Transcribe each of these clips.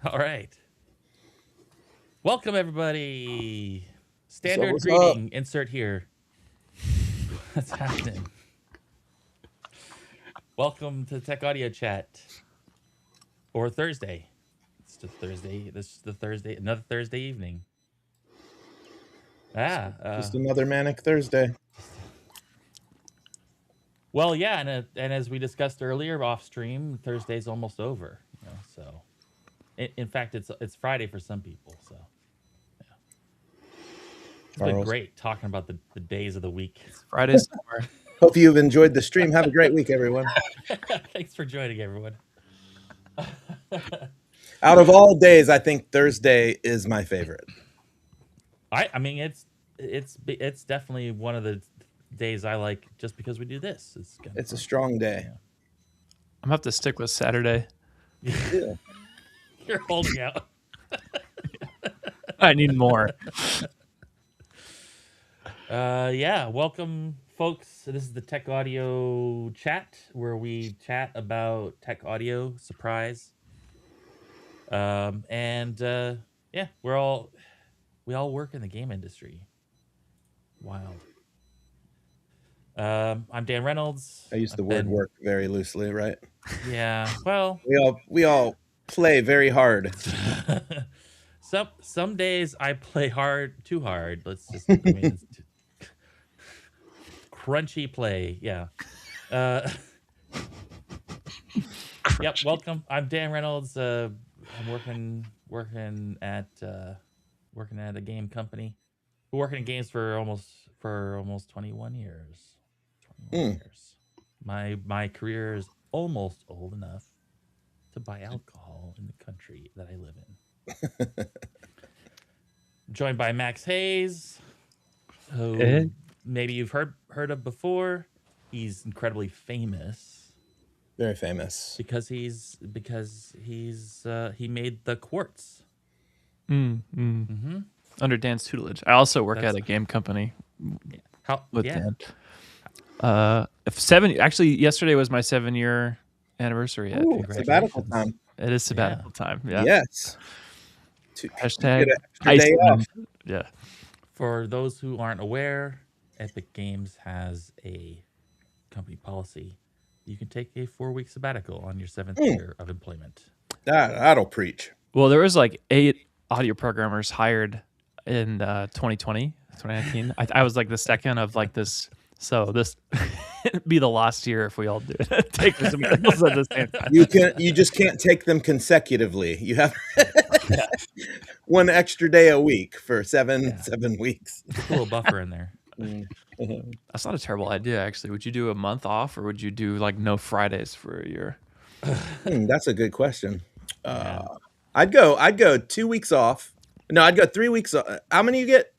All right. Welcome, everybody. Standard what's greeting. Insert here. What's happening? Welcome to Tech Audio Chat. Or Thursday. It's just Thursday. This is the Thursday, another Thursday evening. Just another manic Thursday. Well, yeah, and as we discussed earlier off stream, Thursday's almost over. So in fact, it's Friday for some people. So yeah, it's been great talking about the days of the week. Friday somewhere. Hope you've enjoyed the stream. Have a great week, everyone. Thanks for joining, everyone. Out of all days, I think Thursday is my favorite. I mean it's definitely one of the days I like just because we do this. It's a strong day. Yeah. I'm gonna have to stick with Saturday. Yeah. You're holding out. I need more. Yeah, welcome, folks. This is the Tech Audio Chat, where we chat about tech audio. Surprise. Yeah, we all work in the game industry. Wild. I'm Dan Reynolds. I use the word work very loosely, right? Yeah. Well, we all play very hard. Some days I play too hard. Let's just it's crunchy play. Yeah. Yep. Welcome. I'm Dan Reynolds. I'm working at a game company. Been working in games for almost 21 years. 21 years. My career is almost old enough to buy alcohol in the country that I live in. Joined by Max Hayes, who maybe you've heard of before. He's incredibly famous. Very famous. Because he made the Quartz. Mm-hmm. Under Dan's tutelage. I also work at a game company with Dan. Actually, yesterday was my 7-year anniversary. Ooh, sabbatical time. It is sabbatical time. Yeah. Yes. Hashtag day off. Yeah. For those who aren't aware, Epic Games has a company policy. You can take a 4-week sabbatical on your 7th year of employment. That'll preach. Well, there was like 8 audio programmers hired in 2019. I was like the second of like this. So this be the last year if we all do it. Take the sabbaticals at the same time. You just can't take them consecutively. You have one extra day a week for 7 weeks. Put a little buffer in there. That's not a terrible idea, actually. Would you do a month off, or would you do like no Fridays for a year? That's a good question. I'd go 2 weeks off. No, I'd go 3 weeks off. How many you get?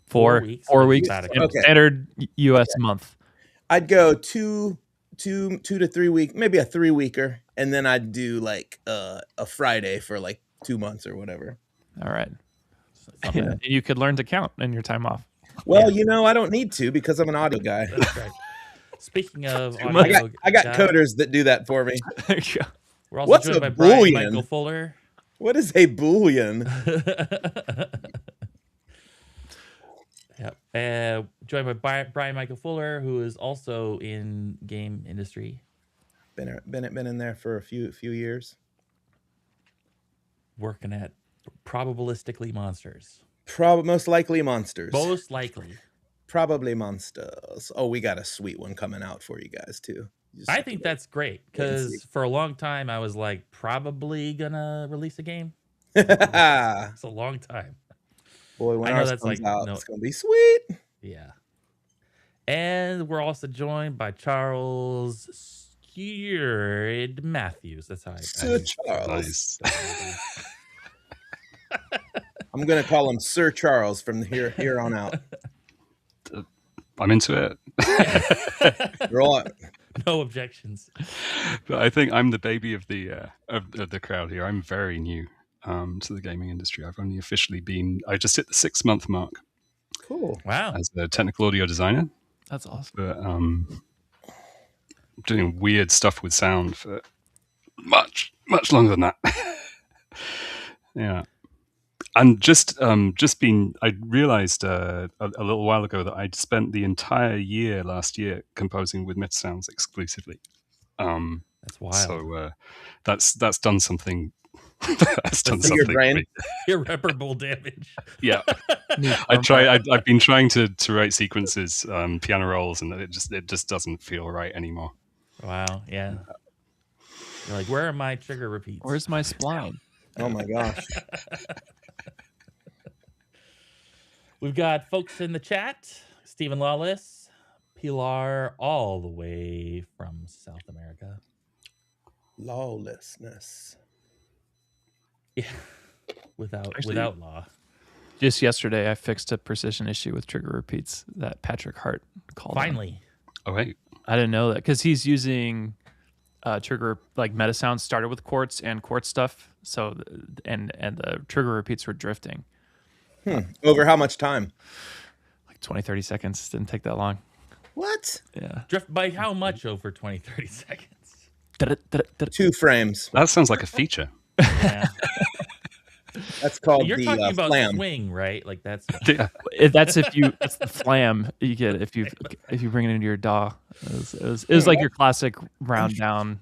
4 weeks. Okay. Standard U.S. month. I'd go two to 3 weeks, maybe a 3-weeker, and then I'd do like a Friday for like 2 months or whatever. All right. And you could learn to count in your time off. Well, I don't need to because I'm an audio guy. That's right. Speaking of audio, I got coders that do that for me. We're also joined by Brian Michael Fuller. What is a Boolean? Yep. Joined by Brian Michael Fuller, who is also in game industry. Been in there for a few years. Working at probabilistically monsters. Most likely monsters. Most likely. Probably monsters. Oh, we got a sweet one coming out for you guys too. I think that's great because for a long time I was like probably gonna release a game. It's a long time. Boy, when ours comes out, it's gonna be sweet. Yeah. And we're also joined by Charles Skewered Matthews. That's how Sir Charles. I'm gonna call him Sir Charles from here on out. I'm into it. No objections. But I think I'm the baby of the crowd here. I'm very new to the gaming industry. I've only officially I just hit the 6-month mark. Cool. Wow. As a technical audio designer. That's awesome. But doing weird stuff with sound for much, much longer than that. Yeah. And I realized a little while ago that I'd spent the entire year last year composing with meta sounds exclusively. That's wild. So that's done something. That's done To your something. brain. Irreparable damage. Yeah. New I've been trying to write sequences, piano rolls, and it just doesn't feel right anymore. Wow. Yeah. You're like, where are my trigger repeats? Where's my spline? Oh my gosh. We've got folks in the chat. Stephen Lawless, Pilar, all the way from South America. Lawlessness. Yeah. Without law. Just yesterday, I fixed a precision issue with trigger repeats that Patrick Hart called. Finally. Oh wait. I didn't know that because he's using trigger like meta sounds started with quartz and quartz stuff. So and the trigger repeats were drifting. Over how much time? Like 20, 30 seconds. Didn't take that long. What? Yeah. Drift by how much over 20, 30 seconds? 2 frames. That sounds like a feature. Yeah. That's called You're the talking about flam. swing, right? Like that's Yeah. That's that's the flam you get if you bring it into your DAW. It was like your classic round down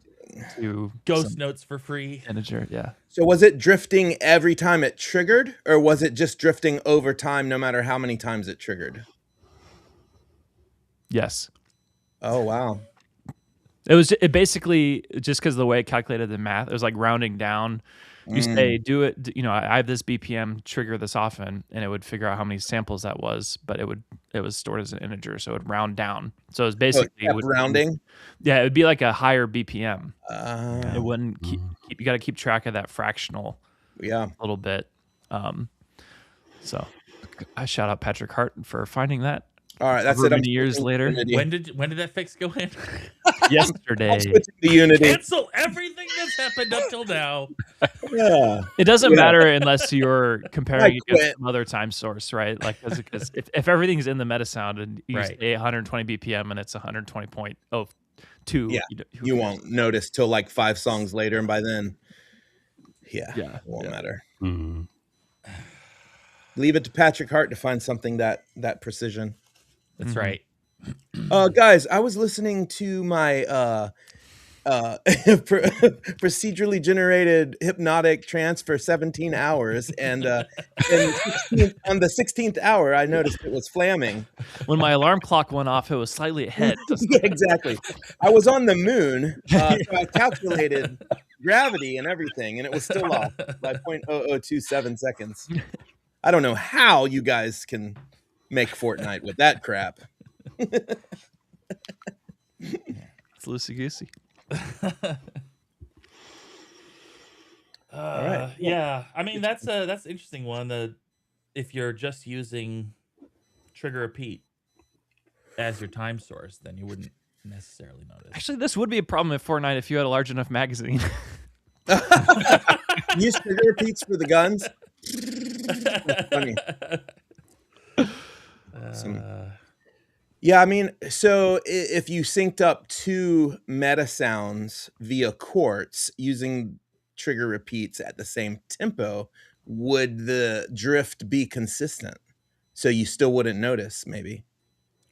to ghost notes for free. integer. Yeah. So was it drifting every time it triggered, or was it just drifting over time no matter how many times it triggered? Yes. Oh, wow. It basically just because of the way it calculated the math, it was like rounding down. You say, do it, I have this BPM, trigger this often, and it would figure out how many samples that was, but it was stored as an integer, so it would round down. So it was basically rounding? Yeah, it would be like a higher BPM. It Oh, wouldn't keep you got to keep track of that fractional yeah. a little bit. So I shout out Patrick Hart for finding that. All right, that's However it. many years later. When did that fix go in? Yesterday. Switching to Unity. Cancel everything that's happened up till now. Yeah. It doesn't matter unless you're comparing I against quit. some other time source, right? Like, because if everything's in the meta sound and you Right. say 120 BPM and it's 120.02, Yeah, you won't notice till like 5 songs later, and by then, it won't matter. Mm. Leave it to Patrick Hart to find something that precision. That's right. Guys, I was listening to my procedurally generated hypnotic trance for 17 hours, and on the 16th hour, I noticed it was flamming. When my alarm clock went off, it was slightly ahead. Yeah, exactly. I was on the moon, so I calculated gravity and everything, and it was still off by 0.0027 seconds. I don't know how you guys can make Fortnite with that crap. It's loosey goosey. All right. Yeah, I mean that's an interesting one. If you're just using trigger repeat as your time source, then you wouldn't necessarily notice. Actually, this would be a problem at Fortnite if you had a large enough magazine. Use trigger repeats for the guns. That's funny. Yeah, I mean, so if you synced up 2 meta sounds via quartz using trigger repeats at the same tempo, would the drift be consistent? So you still wouldn't notice, maybe.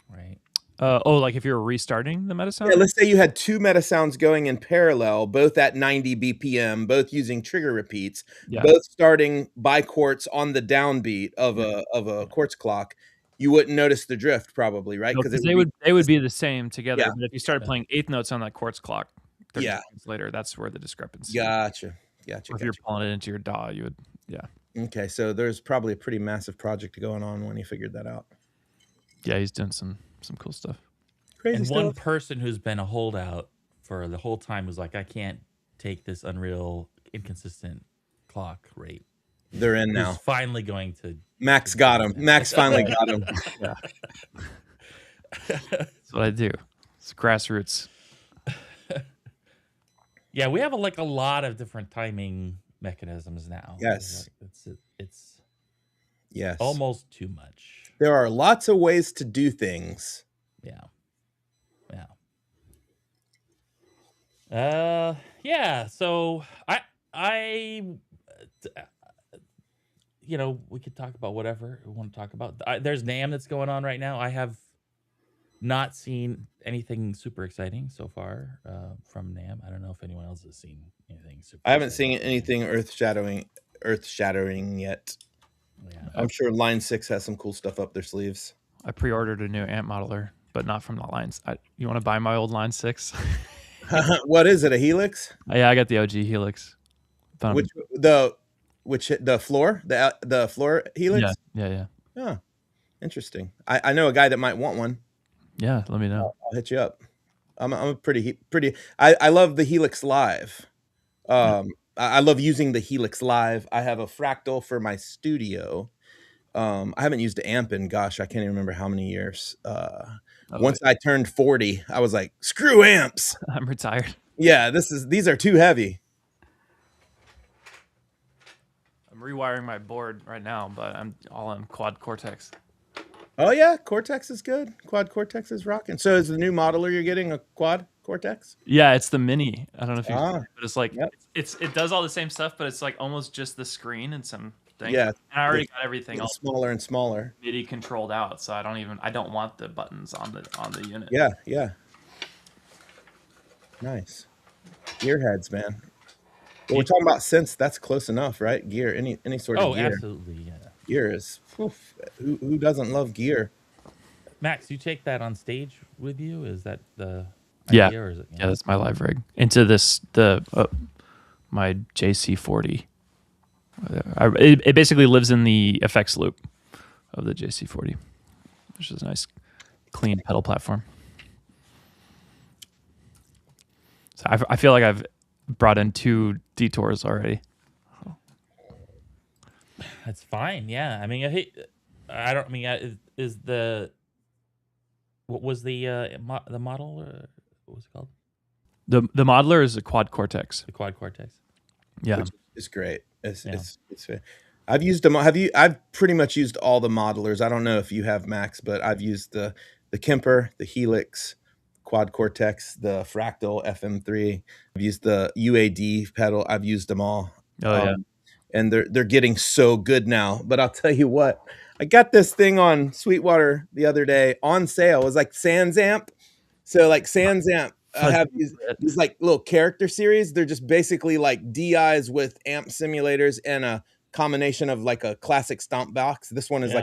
Right. Like if you're restarting the meta sound? Yeah, let's say you had 2 meta sounds going in parallel, both at 90 BPM, both using trigger repeats, both starting by quartz on the downbeat of a quartz clock. You wouldn't notice the drift, probably, right? Because they would be the same together. Yeah. But if you started playing 8th notes on that quartz clock, 30 Yeah. seconds later, that's where the discrepancy. Gotcha. Or if you're pulling it into your DAW, you would, Okay, so there's probably a pretty massive project going on when he figured that out. Yeah, he's doing some cool stuff. Crazy And stuff. one person who's been a holdout for the whole time was like, I can't take this unreal inconsistent clock rate. They're in now. Who's finally going to. Max got him. Max finally got him. Yeah. That's what I do. It's grassroots. Yeah, we have a lot of different timing mechanisms now. Yes. It's Yes. almost too much. There are lots of ways to do things. Yeah. Yeah. Yeah. So I we could talk about whatever we want to talk about. There's NAMM that's going on right now. I have not seen anything super exciting so far from NAMM. I don't know if anyone else has seen anything super. I haven't seen anything earth shattering yet. Yeah. I'm sure Line 6 has some cool stuff up their sleeves. I pre-ordered a new amp modeler, but not from the lines. You want to buy my old Line 6? What is it? A Helix? Yeah, I got the OG Helix. The floor? The floor Helix? Yeah. Oh, interesting. I know a guy that might want one. Yeah, let me know. I'll hit you up. I'm a pretty. I love the Helix Live. I love using the Helix Live. I have a Fractal for my studio. I haven't used the amp in, gosh, I can't even remember how many years. Once I turned 40, I was like, screw amps. I'm retired. Yeah, these are too heavy. I'm rewiring my board right now, but I'm all on quad Cortex. Oh yeah, Cortex is good. Quad Cortex is rocking. So is the new modeler you're getting a quad Cortex? Yeah, it's the Mini. I don't know if you Ah, but it's like yep. it does all the same stuff, but it's like almost just the screen and some things. Yeah, And I already got everything all smaller and smaller. MIDI controlled out, so I don't want the buttons on the unit. Yeah. Nice. Gearheads, man. Well, we're talking about synths. That's close enough, right? Gear, any sort of gear. Absolutely, yeah. Gear is. Who doesn't love gear? Max, you take that on stage with you? Is that the Yeah. idea, or is it? Yeah, that's my live rig. Into my JC40. It basically lives in the effects loop of the JC40, which is a nice, clean pedal platform. So I feel like I've brought in 2 detours already. That's fine. Yeah, I mean, is the what was the model? What was it called? The modeler is a quad Cortex. The quad Cortex. Yeah, Which is great. It's I've used them. I've pretty much used all the modelers. I don't know if you have, Max, but I've used the Kemper, the Helix, quad Cortex, the Fractal FM3. I've used the UAD pedal. I've used them all. Oh yeah. And they're getting so good now. But I'll tell you what, I got this thing on Sweetwater the other day on sale. It was like Sans Amp. So like Sans Amp have these like little character series. They're just basically like DIs with amp simulators and a combination of like a classic stomp box. This one is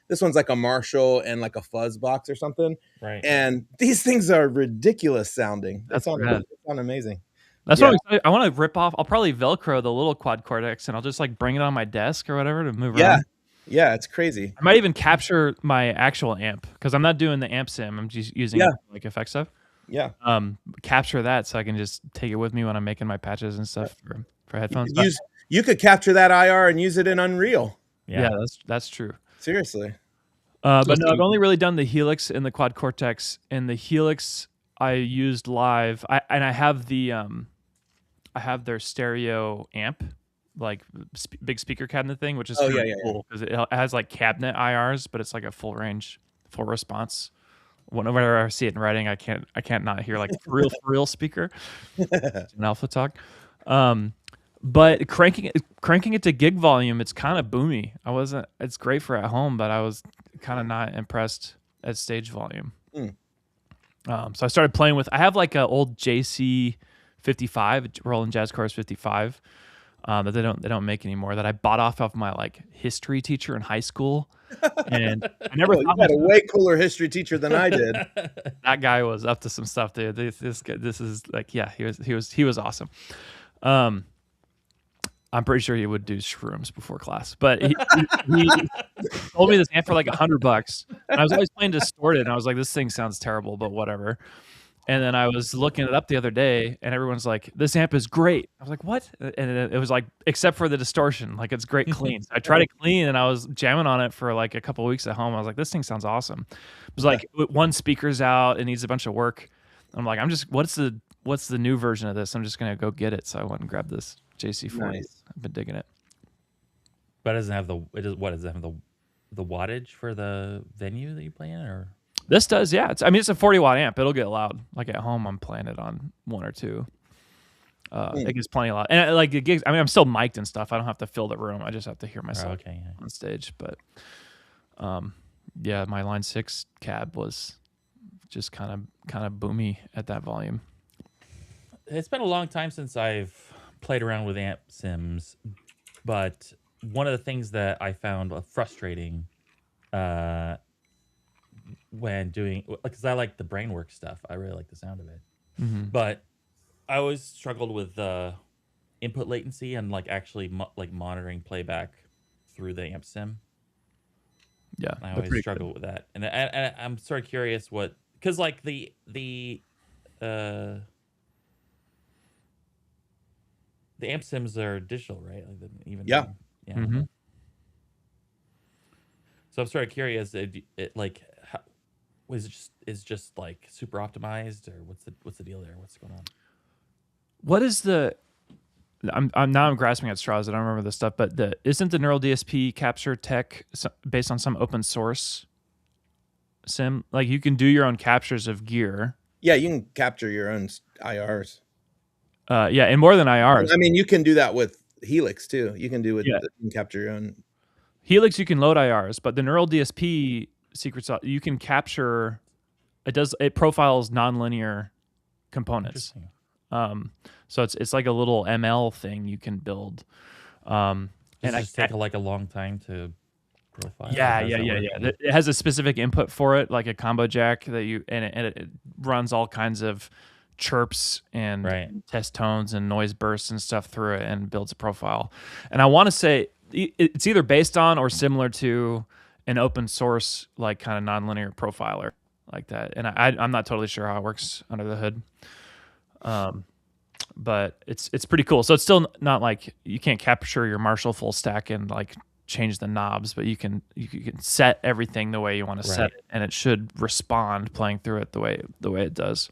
this one's like a Marshall and like a fuzz box or something. Right. And these things are ridiculous sounding. That's sound amazing. That's what I want to rip off. I'll probably Velcro the little quad Cortex and I'll just like bring it on my desk or whatever to move around. Yeah, it's crazy. I might even capture my actual amp because I'm not doing the amp sim. I'm just using like effect stuff. Yeah. Capture that so I can just take it with me when I'm making my patches and stuff for headphones. You could capture that IR and use it in Unreal. Yeah, that's true. Seriously. But no, I've only really done the Helix and the quad Cortex. And the Helix I used live. I have the I have their stereo amp, like big speaker cabinet thing, which is cool because it has like cabinet IRs, but it's like a full range, full response. Whenever I see it in writing, I can't not hear like for real speaker. It's an alpha talk. But cranking it to gig volume, it's kind of boomy. It's great for at home, but I was kind of not impressed at stage volume. So I started playing with. I have like an old JC 55, Roland Jazz Chorus 55, that they don't make anymore. That I bought off of my like history teacher in high school, and I never. You had a way cooler history teacher than I did. That guy was up to some stuff, dude. This is like, yeah, he was awesome. I'm pretty sure he would do shrooms before class, but he told me this amp for like $100, and I was always playing distorted, and I was like, this thing sounds terrible, but whatever. And then I was looking it up the other day, and everyone's like, this amp is great. I was like, what? And it was like, except for the distortion, like it's great clean. So I tried it clean, and I was jamming on it for like a couple of weeks at home. I was like, this thing sounds awesome. It was like one speaker's out, it needs a bunch of work. I'm like, what's the new version of this? I'm just gonna go get it. So I went and grabbed this JC40. Nice. I've been digging it. But does it have the wattage for the venue that you play in, or? This does, yeah. It's a 40 watt amp. It'll get loud. Like at home, I'm playing it on 1 or 2. It gets plenty a lot, and like the gigs. I mean, I'm still mic'd and stuff. I don't have to fill the room. I just have to hear myself on stage. But yeah, my Line 6 cab was just kind of boomy at that volume. It's been a long time since I've played around with amp sims, but one of the things that I found frustrating when doing, because I like the brainwork stuff, I really like the sound of it, but I always struggled with input latency and like actually like monitoring playback through the amp sim. Yeah, I always struggle with that, and I'm sort of curious what, because like the amp sims are digital, right? Like even Yeah. So I'm sort of curious, like, is just like super optimized, or what's the deal there? What's going on? What is the? I'm grasping at straws. I don't remember this stuff, but isn't the neural DSP capture tech based on some open source sim? Like you can do your own captures of gear. Yeah, you can capture your own IRs. Yeah, and more than IRs. I mean, you can do that with Helix too. You can do it. You can capture your own. Helix, you can load IRs, but the neural DSP secret sauce, you can capture. It profiles nonlinear components. So it's like a little ML thing you can build. Does it just take like a long time to profile? Yeah. It has a specific input for it, like a combo jack that it runs all kinds of chirps and test tones and noise bursts and stuff through it and builds a profile. And I want to say it's either based on or similar to an open source like kind of nonlinear profiler like that. And I'm not totally sure how it works under the hood. But it's pretty cool. So it's still not like you can't capture your Marshall full stack and like change the knobs, but you can set everything the way you want to set it, and it should respond playing through it the way it does.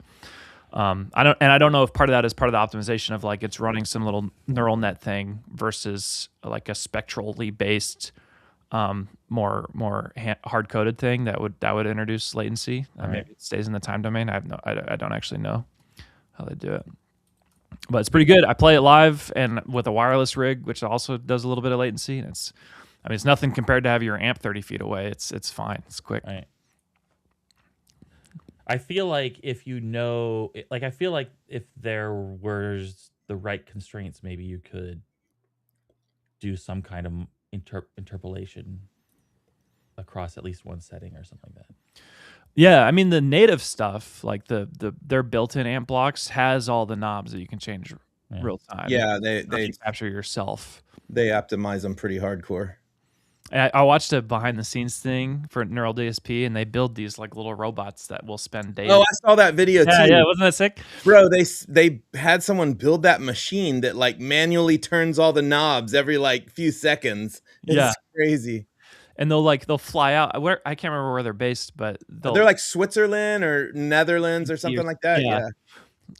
I don't know if part of that is part of the optimization of like it's running some little neural net thing versus like a spectrally based more hard coded thing that would introduce latency. Maybe it stays in the time domain. I don't actually know how they do it. But it's pretty good. I play it live and with a wireless rig, which also does a little bit of latency. And it's nothing compared to have your amp 30 feet away. It's fine. It's quick. Right. I feel like if there were the right constraints, maybe you could do some kind of interpolation across at least one setting or something like that. Yeah, I mean the native stuff, like their built-in amp blocks, has all the knobs that you can change real time. Yeah, they capture yourself. They optimize them pretty hardcore. I watched a behind-the-scenes thing for Neural DSP, and they build these like little robots that will spend days. Oh, I saw that video too. Yeah, wasn't that sick, bro? They had someone build that machine that like manually turns all the knobs every like few seconds. It's crazy. And they'll fly out. I can't remember where they're based, but they're like Switzerland or Netherlands or something like that.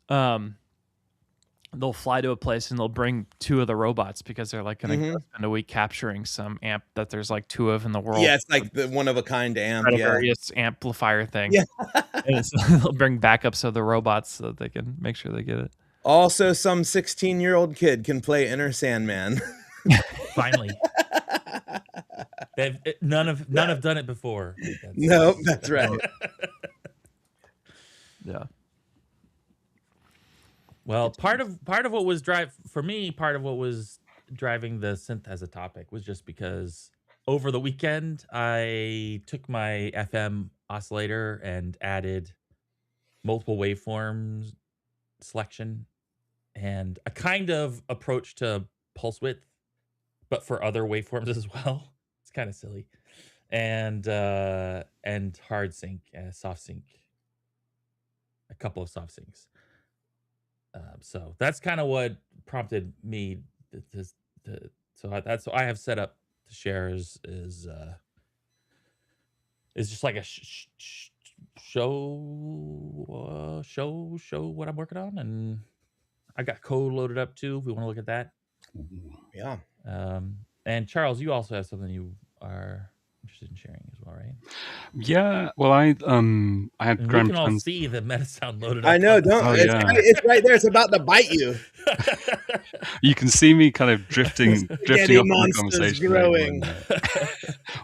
Yeah. They'll fly to a place and they'll bring two of the robots because they're like going to spend a week capturing some amp that there's like two of in the world. Yeah, it's like the one of a kind amp. Various amplifier thing. Yeah. And they'll bring backups of the robots so that they can make sure they get it. Also, some 16-year-old kid can play Inner Sandman. Finally. None have done it before. Nope, that's right. Yeah. Well, part of what was part of what was driving the synth as a topic was just because over the weekend I took my FM oscillator and added multiple waveforms selection and a kind of approach to pulse width, but for other waveforms as well. It's kind of silly. And hard sync, soft sync, a couple of soft syncs. So that's kind of what prompted me so I have set up to share is just like a show what I'm working on, and I got code loaded up too if we want to look at that. Yeah. And Charles, you also have something you are interested in sharing as well, right? Yeah. Well, I had And we grand can all plans. see the Metasound loaded I up. know. on the Don't. Oh, It's, yeah. it's right there. It's about to bite you. You can see me kind of drifting Spaghetti off in the monsters conversation. There growing.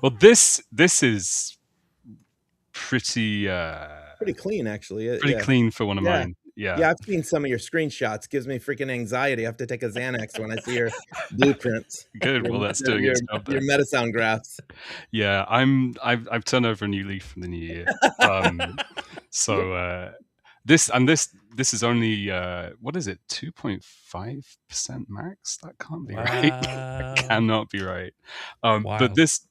well, this is pretty Pretty clean, actually. pretty Yeah. clean for one of Yeah. mine. Yeah. Yeah, I've seen some of your screenshots. Gives me freaking anxiety. I have to take a Xanax when I see your blueprints. Good. Well, that's doing its job Your there. Metasound graphs. Yeah, I've turned over a new leaf for the new year. So this is only what is it? 2.5% max? That can't be right. Wow. Cannot be right. Wild. But this,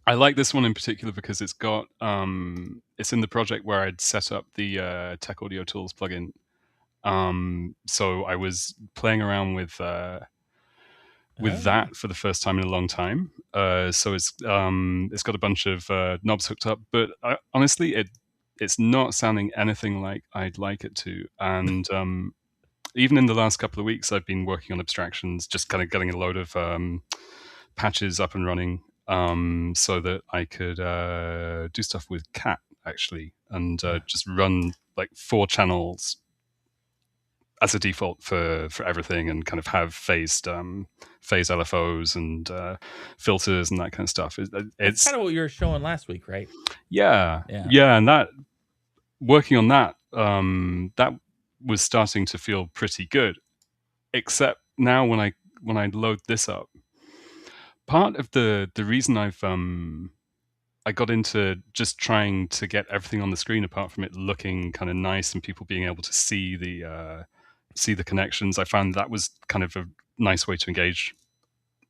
I like this one in particular because it's got it's in the project where I'd set up the Tech Audio Tools plugin. So I was playing around with that for the first time in a long time. So it's got a bunch of knobs hooked up, but honestly, it's not sounding anything like I'd like it to. And even in the last couple of weeks, I've been working on abstractions, just kind of getting a load of patches up and running, so that I could do stuff with Cat actually, and just run like 4 channels as a default for everything, and kind of have phase LFOs and filters and that kind of stuff. It's kind of what you were showing last week, right? Yeah, and that working on that that was starting to feel pretty good. Except now when I load this up, part of the reason I got into just trying to get everything on the screen, apart from it looking kind of nice and people being able to see the connections, I found that was kind of a nice way to engage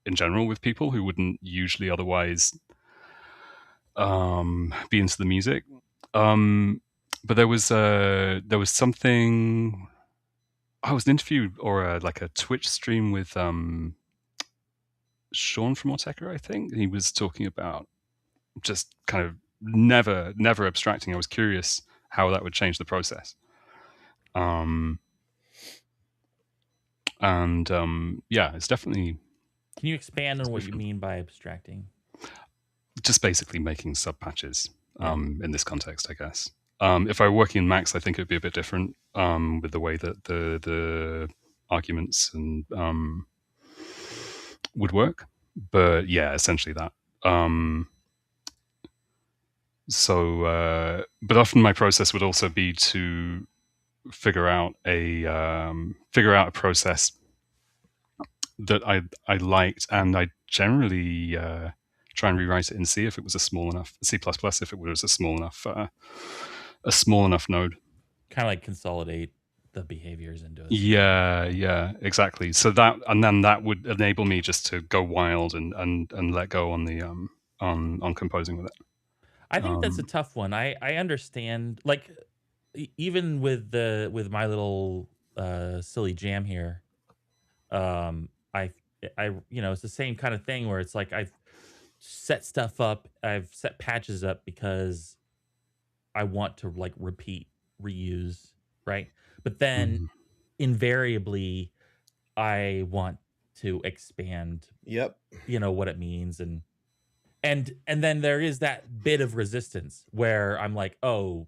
in general with people who wouldn't usually otherwise be into the music. But there was something. I was an interview or like a Twitch stream with Sean from Auteca, I think. He was talking about just kind of never abstracting. I was curious how that would change the process. Yeah, it's definitely. Can you expand on what you mean by abstracting? Just basically making sub patches in this context, I guess. If I were working in Max, I think it would be a bit different with the way that the arguments and would work. But yeah, essentially that. But often my process would also be to figure out a process that I liked, and I generally try and rewrite it in C if it was a small enough C++ if it was a small enough node. Kind of like consolidate the behaviors into it. Yeah, exactly. So then that would enable me just to go wild and let go on the on composing with it. I think that's a tough one. I understand, like, even with my little silly jam here, I it's the same kind of thing where it's like I've set stuff up, I've set patches up because I want to like reuse, right? But then invariably I want to expand what it means, and then there is that bit of resistance where I'm like, oh,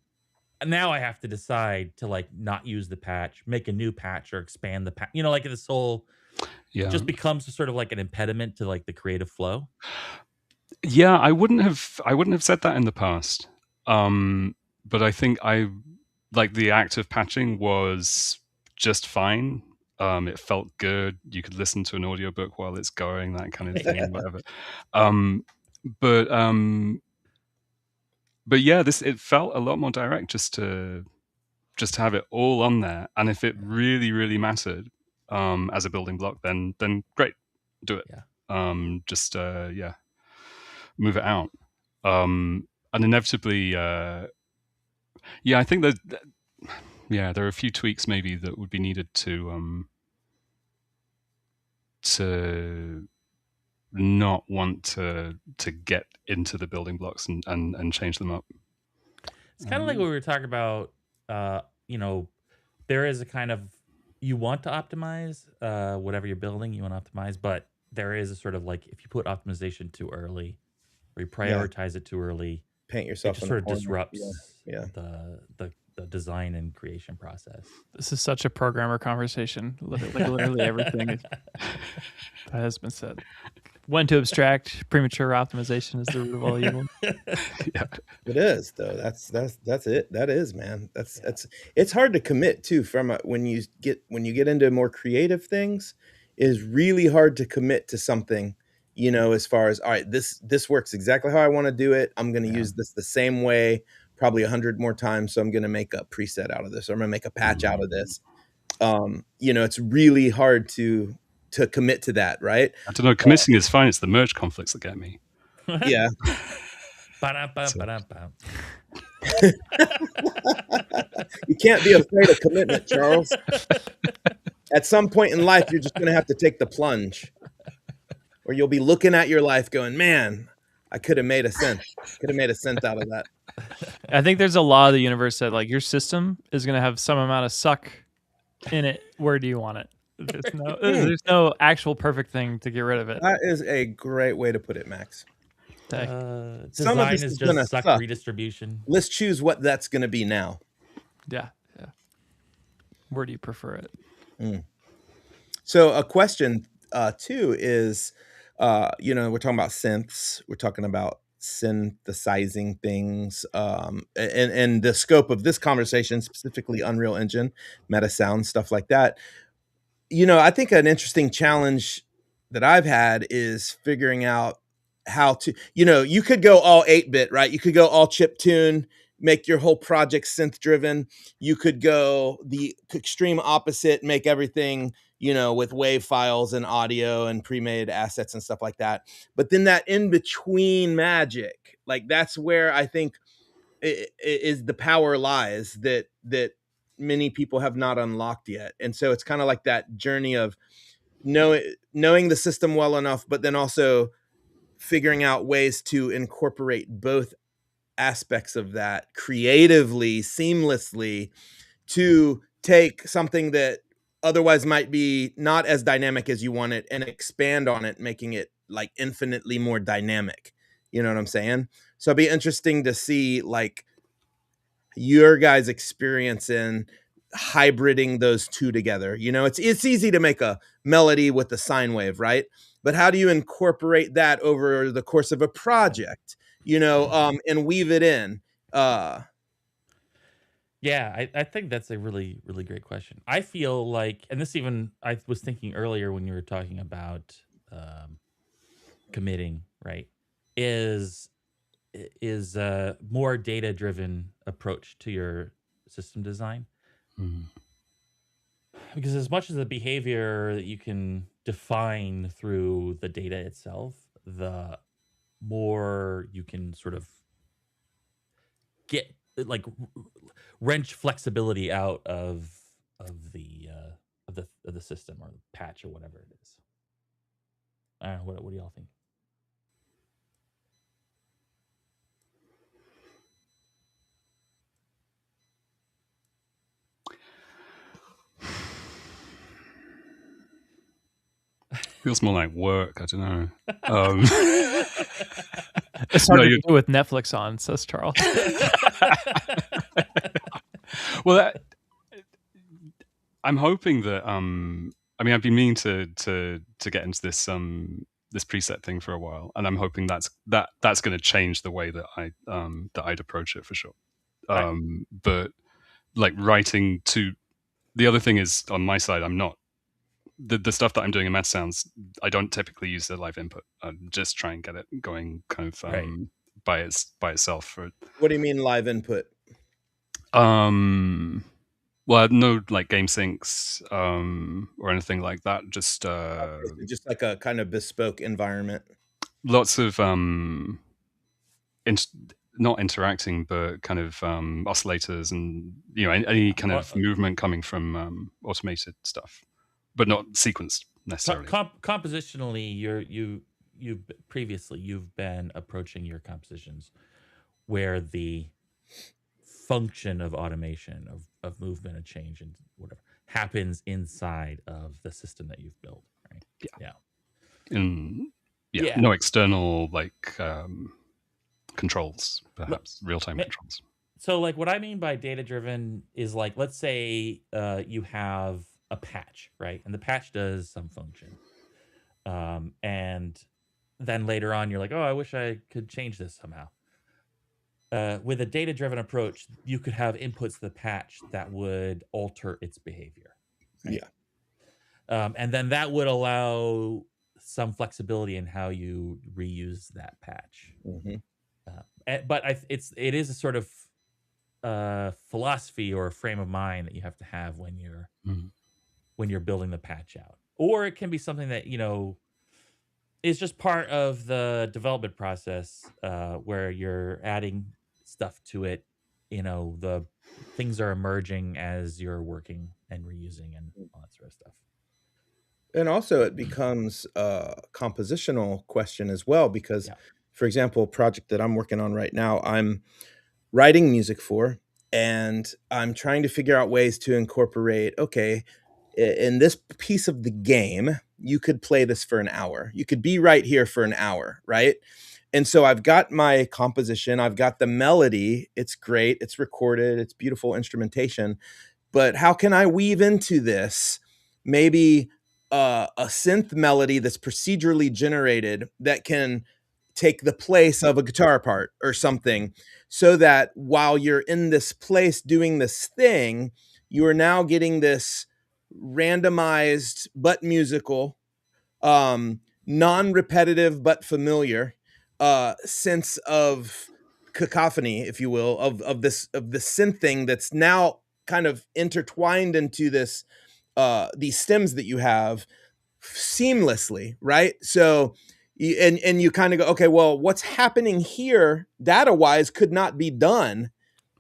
now I have to decide to like not use the patch, make a new patch, or expand the patch. Like this whole just becomes sort of like an impediment to like the creative flow. Yeah, I wouldn't have said that in the past. But I think I like the act of patching was just fine. It felt good. You could listen to an audiobook while it's going, that kind of thing, whatever. But yeah, it felt a lot more direct just to have it all on there. And if it really, really mattered as a building block, then great, do it. Yeah. Move it out. And inevitably, I think that there are a few tweaks maybe that would be needed to not want to get into the building blocks and change them up. It's kind of like what we were talking about. There is a kind of, you want to optimize whatever you're building, you want to optimize, but there is a sort of like, if you put optimization too early, or you prioritize it too early, Paint it yourself just in sort a of corner. disrupts Yeah. the design and creation process. This is such a programmer conversation. Literally everything that has been said. When to abstract, premature optimization is the root of all evil. Yeah. It is though. That's it. That is, man. That's it's hard to commit to from when you get into more creative things. It is really hard to commit to something, you know, as far as, all right, this works exactly how I want to do it. I'm going to use this the same way probably 100 more times, so I'm going to make a preset out of this, or I'm going to make a patch out of this. You know, it's really hard to commit to that, right? I don't know. Committing is fine. It's the merge conflicts that get me. Yeah. Ba-da-ba-ba-da-ba. You can't be afraid of commitment, Charles. At some point in life, you're just going to have to take the plunge, or you'll be looking at your life going, man, I could have made a cent. Could have made a cent out of that. I think there's a law of the universe that like your system is going to have some amount of suck in it. Where do you want it? There's no actual perfect thing to get rid of it. That is a great way to put it, Max. Design this is is gonna just suck suck. redistribution. Let's choose what that's going to be now. Yeah. Where do you prefer it? So a question too is, you know, we're talking about synths. We're talking about synthesizing things, and the scope of this conversation, specifically Unreal Engine, meta sound, stuff like that. You know, I think an interesting challenge that I've had is figuring out how to, you know, you could go all 8-bit, right? You could go all chip tune, make your whole project synth driven. You could go the extreme opposite, make everything, you know, with wave files and audio and pre-made assets and stuff like that. But then that in between magic, like that's where I think is the power lies that many people have not unlocked yet. And so it's kind of like that journey of knowing the system well enough, but then also figuring out ways to incorporate both aspects of that creatively, seamlessly, to take something that otherwise might be not as dynamic as you want it and expand on it, making it like infinitely more dynamic. You know what I'm saying? So it'd be interesting to see like your guys' experience in hybriding those two together. You know, it's easy to make a melody with a sine wave, right? But how do you incorporate that over the course of a project, you know, and weave it in? Yeah, I think that's a really, really great question. I feel like, and this even, I was thinking earlier when you were talking about committing, right, is a more data-driven approach to your system design. Because as much as the behavior that you can define through the data itself, the more you can sort of get like wrench flexibility out of the system or the patch or whatever it is. I don't know. What do y'all think? Feels more like work. I don't know. It's hard to do with Netflix on, says Charles. Well, I'm hoping that. I mean, I've been meaning to get into this this preset thing for a while, and I'm hoping that's going to change the way that I'd approach it for sure. But like writing to, the other thing is on my side, I'm not. The stuff that I'm doing in Meta Sounds, I don't typically use the live input. I just try and get it going kind of by itself. What do you mean live input? Well, no like game syncs or anything like that. Just like a kind of bespoke environment. Lots of not interacting, but kind of oscillators and any kind of movement coming from automated stuff, but not sequenced necessarily. Compositionally, you've been approaching your compositions where the function of automation of movement and change and whatever happens inside of the system that you've built, right? No external like controls, perhaps real-time controls. So like what I mean by data driven is like, let's say you have a patch, right? And the patch does some function. And then later on you're like, oh, I wish I could change this somehow. With a data driven approach, you could have inputs to the patch that would alter its behavior. Right? Yeah. And then that would allow some flexibility in how you reuse that patch. Mm-hmm. But it is a sort of philosophy or a frame of mind that you have to have when you're building the patch out. Or it can be something that, is just part of the development process where you're adding stuff to it. The things are emerging as you're working and reusing and all that sort of stuff. And also it becomes a compositional question as well, because, for example, a project that I'm working on right now, I'm writing music for, and I'm trying to figure out ways to incorporate, okay, in this piece of the game, you could play this for an hour. You could be right here for an hour, right? And so I've got my composition, I've got the melody, it's great, it's recorded, it's beautiful instrumentation, but how can I weave into this maybe a synth melody that's procedurally generated that can take the place of a guitar part or something, so that while you're in this place doing this thing, you are now getting this randomized but musical, non-repetitive but familiar sense of cacophony, if you will, of the synth thing that's now kind of intertwined into this these stems that you have seamlessly, right? So and you kind of go, okay, well, what's happening here data wise could not be done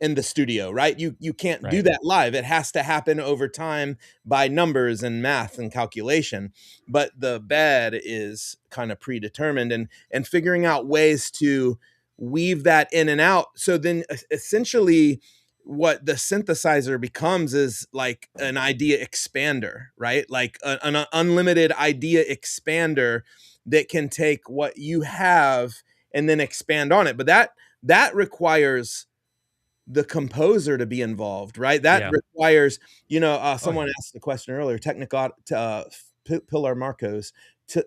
in the studio, right? You can't do that live. It has to happen over time by numbers and math and calculation. But the bed is kind of predetermined, and figuring out ways to weave that in and out. So then essentially what the synthesizer becomes is like an idea expander, right? Like an unlimited idea expander that can take what you have and then expand on it. But that requires the composer to be involved, right? That requires, someone asked the question earlier, technical Pilar Marcos,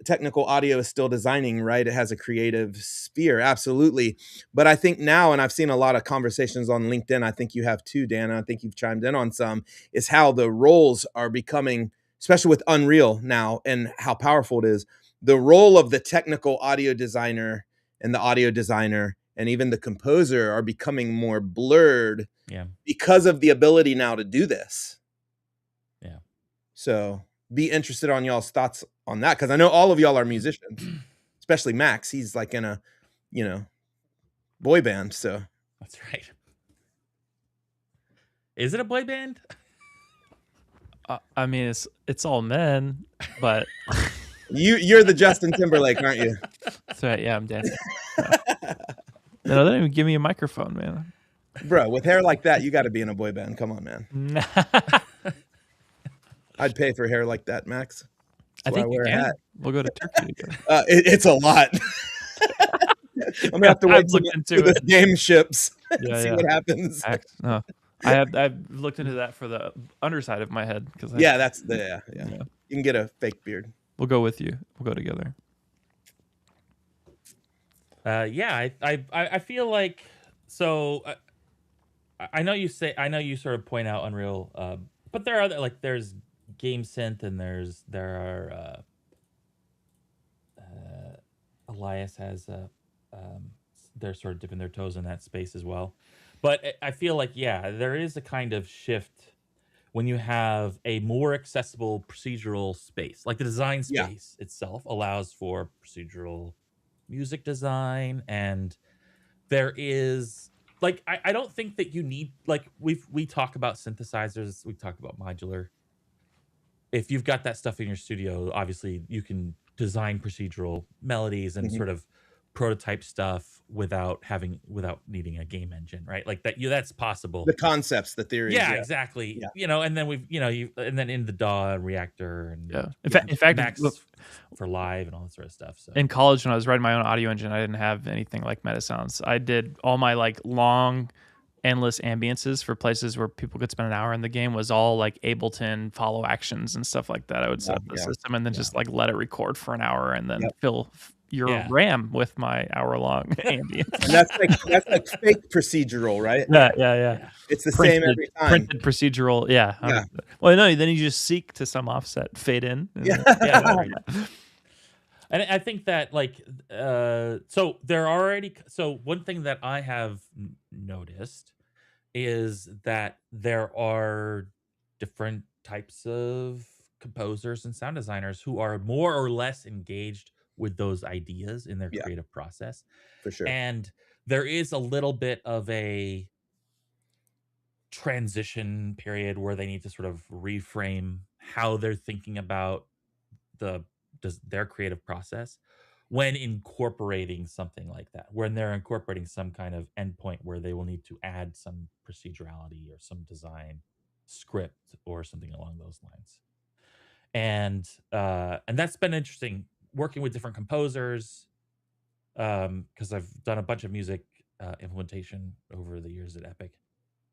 technical audio is still designing, right? It has a creative sphere, absolutely. But I think now, and I've seen a lot of conversations on LinkedIn, I think you have too, Dan, I think you've chimed in on some, is how the roles are becoming, especially with Unreal now and how powerful it is, the role of the technical audio designer and the audio designer and even the composer are becoming more blurred because of the ability now to do this. Yeah. So be interested on y'all's thoughts on that, because I know all of y'all are musicians, especially Max. He's like in a, boy band. So that's right. Is it a boy band? I mean, it's all men, but you're the Justin Timberlake, aren't you? That's right. Yeah, I'm dancing. No, they didn't even give me a microphone, man. Bro, with hair like that, you got to be in a boy band. Come on, man. I'd pay for hair like that, Max. I think you can. We'll go to Turkey together. It's a lot. I'm gonna have to wait to the game ships and see what happens. No, I've looked into that for the underside of my head because that's the You can get a fake beard. We'll go with you. We'll go together. I feel like so. I know you sort of point out Unreal, but there are other, like there's Game Synth and there are Elias has they're sort of dipping their toes in that space as well. But I feel like there is a kind of shift when you have a more accessible procedural space, like the design space itself allows for procedural music design, and there is like I don't think that you need, like we talk about synthesizers, we talk about modular. If you've got that stuff in your studio, obviously you can design procedural melodies and sort of prototype stuff without needing a game engine, right? Like that's possible. The concepts, the theories. Yeah, Yeah. exactly. Yeah. And then and then in the DAW reactor and In fact, Max for live and all that sort of stuff. So in college, when I was writing my own audio engine, I didn't have anything like Metasounds. I did all my like long, endless ambiances for places where people could spend an hour in the game was all like Ableton follow actions and stuff like that. I would set up the system and then just like let it record for an hour and then fill your RAM with my hour-long ambience. And that's like fake procedural, right? Yeah. It's the same every time. Printed procedural, yeah. Well, no, then you just seek to some offset, fade in. And I think that like so one thing that I have noticed is that there are different types of composers and sound designers who are more or less engaged with those ideas in their creative process. For sure. And there is a little bit of a transition period where they need to sort of reframe how they're thinking about their creative process when incorporating something like that, when they're incorporating some kind of endpoint where they will need to add some procedurality or some design script or something along those lines. And that's been interesting working with different composers, because I've done a bunch of music implementation over the years at Epic,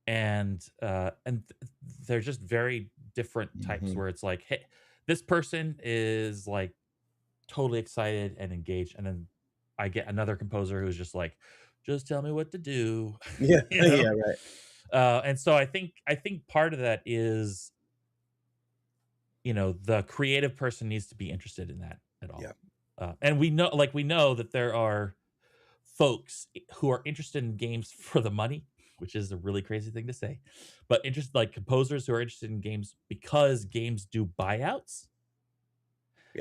and they're just very different types where it's like, hey, this person is like totally excited and engaged, and then I get another composer who's just like, just tell me what to do. Yeah. Yeah, Right. And so I think part of that is, the creative person needs to be interested in that at all. And we know that there are folks who are interested in games for the money, which is a really crazy thing to say, but like composers who are interested in games because games do buyouts.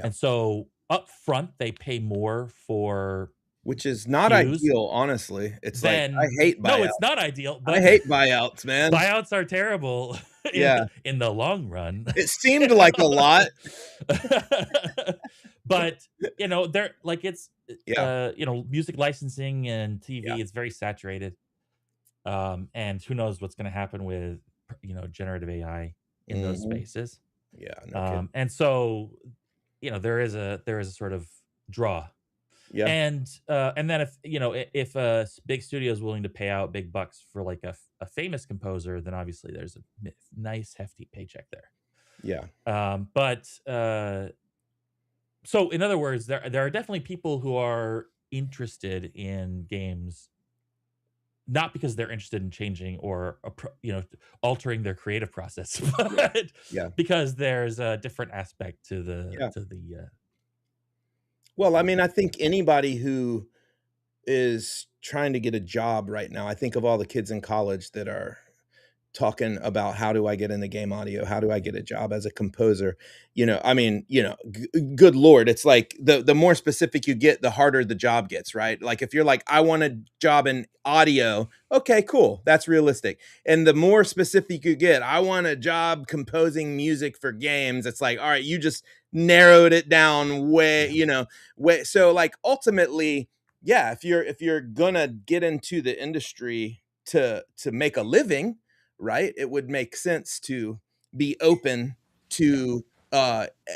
And so up front they pay more for, which is not ideal, honestly. It's like, I hate buyouts. No, it's not ideal. But I hate buyouts, man. Buyouts are terrible in the long run. It seemed like a lot. But, they're like, it's, music licensing and TV, it's very saturated. And who knows what's going to happen with, generative AI in those spaces. Yeah. No and so, there is a sort of draw. Yeah. And then if a big studio is willing to pay out big bucks for like a famous composer, then obviously there's a nice hefty paycheck there. Yeah. So in other words, there are definitely people who are interested in games, not because they're interested in changing or altering their creative process, but because there's a different aspect to the Well, I mean, I think anybody who is trying to get a job right now, I think of all the kids in college that are talking about, how do I get into game audio? How do I get a job as a composer? I mean, good Lord, it's like the more specific you get, the harder the job gets, right? Like if you're like, I want a job in audio, okay, cool. That's realistic. And the more specific you get, I want a job composing music for games. It's like, all right, you just narrowed it down way. So like ultimately, yeah, if you're gonna get into the industry to make a living, right, it would make sense to be open to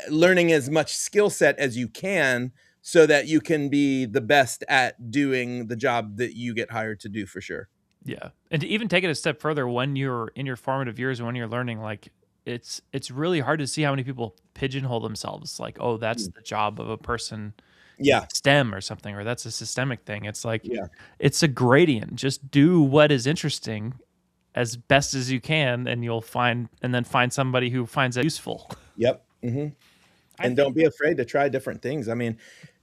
learning as much skill set as you can so that you can be the best at doing the job that you get hired to do, for sure. Yeah. And to even take it a step further, when you're in your formative years and when you're learning, like it's really hard to see how many people pigeonhole themselves like, oh, that's the job of a person STEM or something, or that's a systemic thing. It's like, it's a gradient. Just do what is interesting as best as you can, and you'll find somebody who finds it useful. Yep. And don't be afraid to try different things. I mean,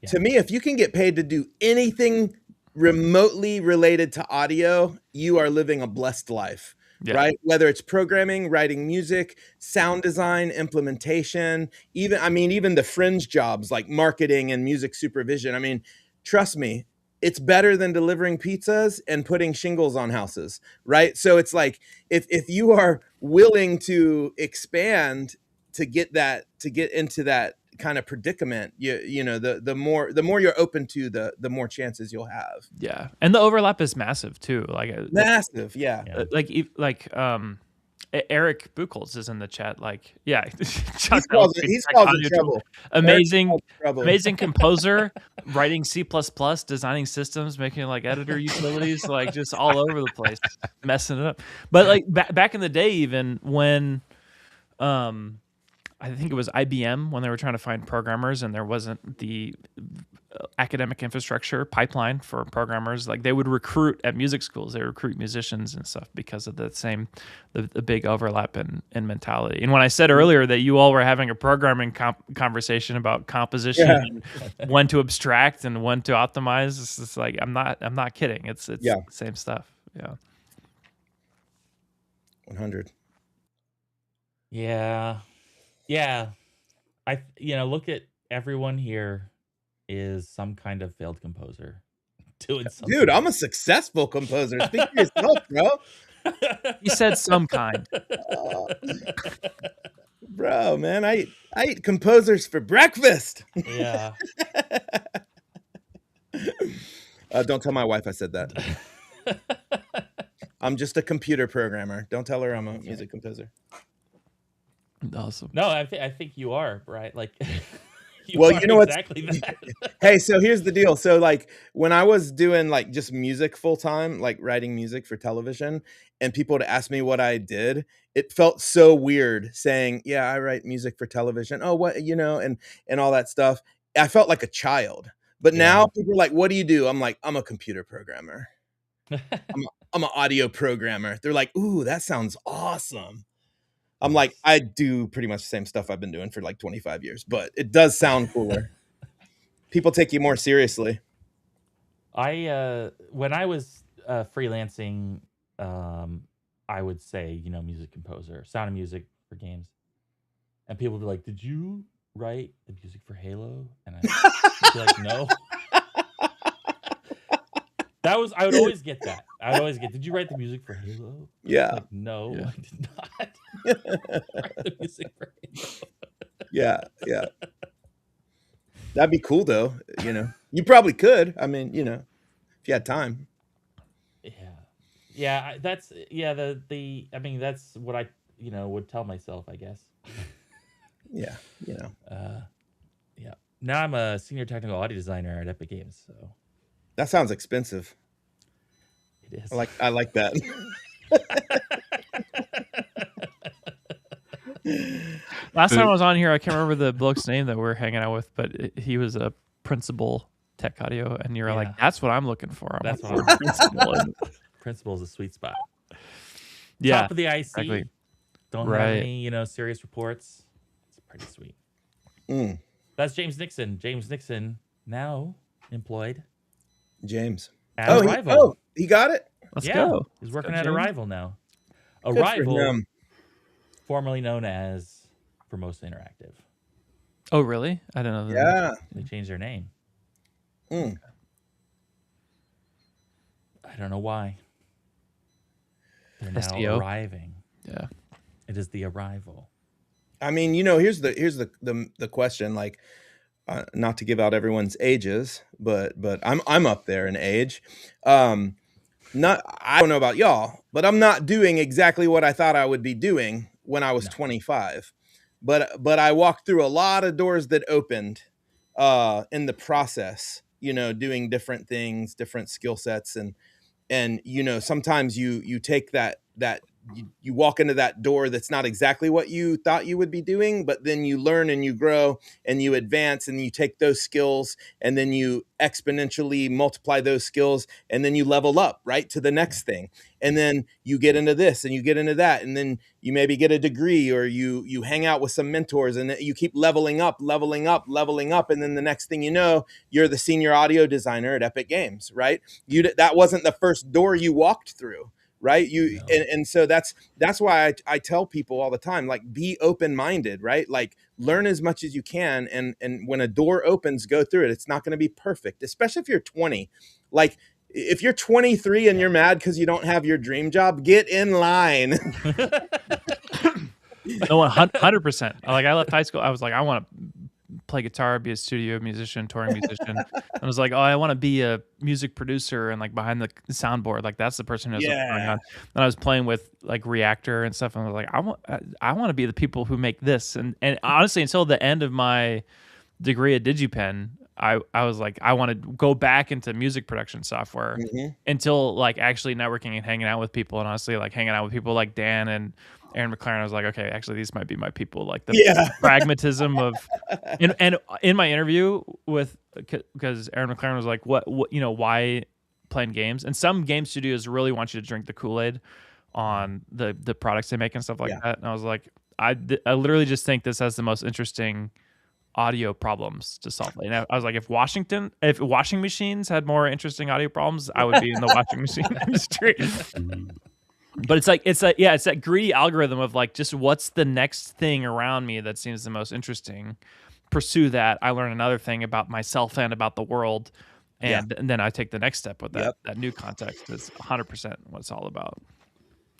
to me, if you can get paid to do anything remotely related to audio, you are living a blessed life, right? Whether it's programming, writing music, sound design, implementation, even the fringe jobs like marketing and music supervision. I mean, trust me, it's better than delivering pizzas and putting shingles on houses, right? So it's like, if you are willing to expand to get into that kind of predicament, you know, the more you're open to, the more chances you'll have. Yeah, and the overlap is massive too. Like Massive, yeah. Eric Buchholz is in the chat. Like, yeah, He's causing trouble. Amazing composer, writing C++, designing systems, making like editor utilities, like just all over the place, messing it up. But like back in the day, even when, I think it was IBM when they were trying to find programmers and there wasn't the academic infrastructure pipeline for programmers, like they would recruit at music schools, they recruit musicians and stuff because of the big overlap in mentality. And when I said earlier that you all were having a programming conversation about composition, and when to abstract and when to optimize, it's like I'm not kidding. It's the same stuff. Yeah. 100. Yeah. Look at everyone here is some kind of failed composer doing something. Dude, I'm a successful composer. Speak for yourself, bro. You said some kind. Bro, man, I eat composers for breakfast. Yeah. Don't tell my wife I said that. I'm just a computer programmer. Don't tell her I'm a music composer. Awesome. No, I think you are, right? Like, you know exactly that. Hey, so here's the deal. So like when I was doing like just music full time, like writing music for television, and people would ask me what I did, it felt so weird saying, yeah, I write music for television. Oh, what, and all that stuff. I felt like a child. But now people are like, what do you do? I'm like, I'm a computer programmer. I'm an audio programmer. They're like, ooh, that sounds awesome. I'm like, I do pretty much the same stuff I've been doing for like 25 years, but it does sound cooler. People take you more seriously. When I was freelancing, I would say, music composer, sound and music for games. And people would be like, did you write the music for Halo? And I'd be like, no. I would always get that. Did you write the music for Halo? Yeah. Like, no, Yeah. I did not write the music for Halo. Yeah. That'd be cool though. You probably could. I mean, if you had time. Yeah. That's what I, would tell myself, I guess. Yeah. Yeah. Now I'm a senior technical audio designer at Epic Games, so. That sounds expensive. It is. I like that. Last time I was on here, I can't remember the bloke's name that we're hanging out with, but he was a principal tech audio, and you're like, that's what I'm looking for. That's what I'm principal. Principal is a sweet spot. Yeah, Top of the IC. Exactly. Don't have any, serious reports. It's pretty sweet. That's James Nixon. James Nixon, now employed. James. At Arrival. He got it? Let's go. He's working Let's at go, Arrival now. Good for Arrival, him. formerly known as Formosa Interactive. Oh, really? I don't know. Yeah. They changed their name. Mm. I don't know why. They're now SEO. arriving. Yeah. It is the Arrival. I mean, here's the question, like, not to give out everyone's ages, but I'm up there in age. I don't know about y'all, but I'm not doing exactly what I thought I would be doing when I was 25. But I walked through a lot of doors that opened in the process, doing different things, different skill sets, and sometimes you take that you walk into that door that's not exactly what you thought you would be doing, but then you learn and you grow and you advance and you take those skills and then you exponentially multiply those skills and then you level up right to the next thing. And then you get into this and you get into that. And then you maybe get a degree or you hang out with some mentors and you keep leveling up. And then the next thing you know, you're the senior audio designer at Epic Games, right? That wasn't the first door you walked through. Right. And so that's why I tell people all the time, like, be open-minded, right? Like, learn as much as you can. And when a door opens, go through it. It's not going to be perfect, especially if you're 20. Like, if you're 23 and you're mad because you don't have your dream job, get in line. No, 100%. Like, I left high school. I was like, I want to play guitar, be a studio musician, touring musician. I was like, oh, I want to be a music producer and like behind the soundboard. Like that's the person who knows what's going on. And I was playing with like Reactor and stuff. And I was like, I want to be the people who make this. And honestly, until the end of my degree at DigiPen, I was like, I want to go back into music production software until like actually networking and hanging out with people. And honestly, like hanging out with people like Dan and Aaron McLaren, I was like, okay, actually, these might be my people. Like the pragmatism of, and in my interview with, because Aaron McLaren was like, what, why playing games? And some game studios really want you to drink the Kool-Aid on the products they make and stuff like that. And I was like, I literally just think this has the most interesting audio problems to solve. And I was like, if washing machines had more interesting audio problems, I would be in the washing machine industry. But it's that greedy algorithm of like, just what's the next thing around me that seems the most interesting? Pursue that. I learn another thing about myself and about the world, and then I take the next step with that. That new context is 100% what it's all about.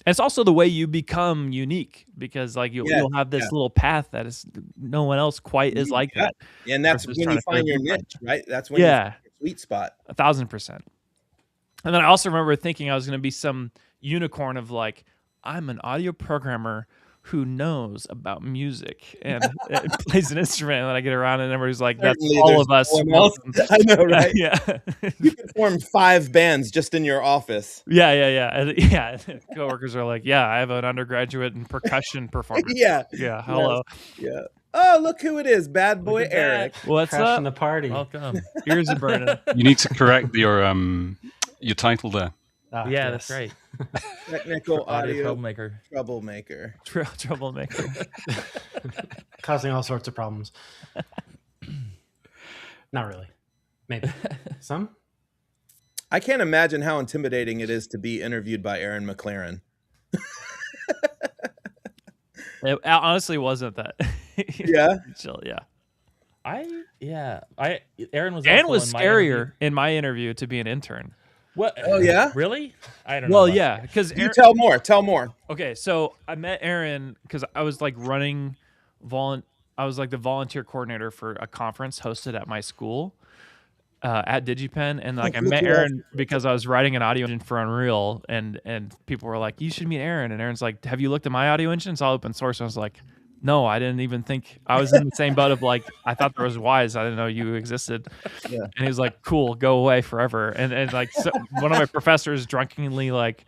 And it's also the way you become unique, because like you'll have this little path that is no one else quite is like that. And that's when you find your niche, right? That's when you find your sweet spot. 1,000%. And then I also remember thinking I was going to be some unicorn of like, I'm an audio programmer who knows about music and plays an instrument. And then I get around and everybody's like, that's all of us. I know, right? Yeah. You can form 5 bands just in your office. Yeah. Coworkers are like, yeah, I have an undergraduate in percussion performance. Yeah. Hello. Yeah. Oh, look who it is. Bad boy Eric. What's Crashing up? the party. Welcome. Ears are burning. You need to correct your title there. That's right. Technical audio troublemaker. Troublemaker. Causing all sorts of problems. Not really. Maybe. Some? I can't imagine how intimidating it is to be interviewed by Aaron McLaren. It honestly wasn't that. Chill, yeah. Aaron was scarier in my interview to be an intern. What? Oh yeah, really? I don't know. Well, yeah, because you tell more. Okay, so I met Aaron because I was like I was like the volunteer coordinator for a conference hosted at my school at DigiPen, and like I met Aaron because I was writing an audio engine for Unreal, and people were like, "You should meet Aaron." And Aaron's like, "Have you looked at my audio engine? It's all open source." And I was like, no, I didn't even think. I was in the same boat of like, I thought there was Wise. I didn't know you existed. Yeah. And he was like, cool, go away forever. And like so one of my professors drunkenly like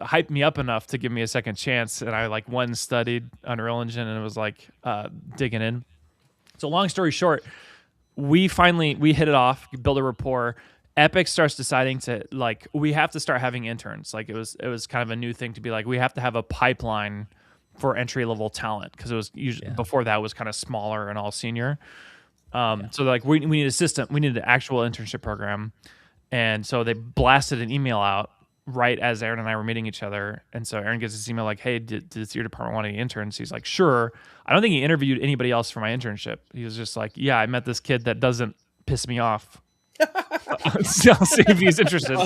hyped me up enough to give me a second chance. And I like went and studied Unreal Engine and it was like digging in. So long story short, we hit it off, build a rapport. Epic starts deciding to like, we have to start having interns. Like it was kind of a new thing to be like, we have to have a pipeline for entry level talent, because it was usually before that was kind of smaller and all senior. So like we need a system, we need an actual internship program, and so they blasted an email out right as Aaron and I were meeting each other. And so Aaron gets this email like, "Hey, does your department want any interns?" He's like, "Sure." I don't think he interviewed anybody else for my internship. He was just like, "Yeah, I met this kid that doesn't piss me off. I'll see if he's interested."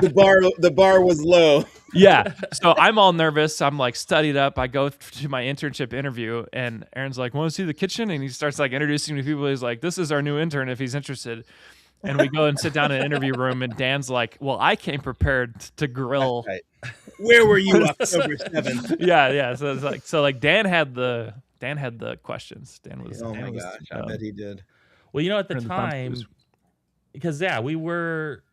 The bar was low. Yeah. So I'm all nervous. I'm like studied up. I go to my internship interview and Aaron's like, "Want to see the kitchen?" And he starts like introducing me to people. He's like, "This is our new intern if he's interested." And we go and sit down in an interview room and Dan's like, "Well, I came prepared to grill." Right. Where were you October 7th? Yeah. So it's like Dan had the questions. Dan was. Oh my gosh, I bet he did. Well, at the time, because we were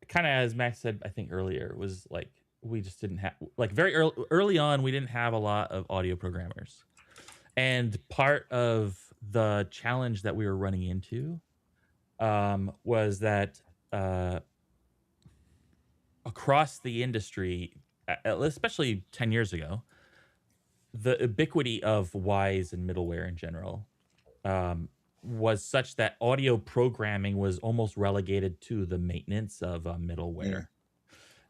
kind of, as Max said, I think earlier, was like we just didn't have like very early on we didn't have a lot of audio programmers, and part of the challenge that we were running into was that across the industry, especially 10 years ago, the ubiquity of Wise and middleware in general was such that audio programming was almost relegated to the maintenance of middleware.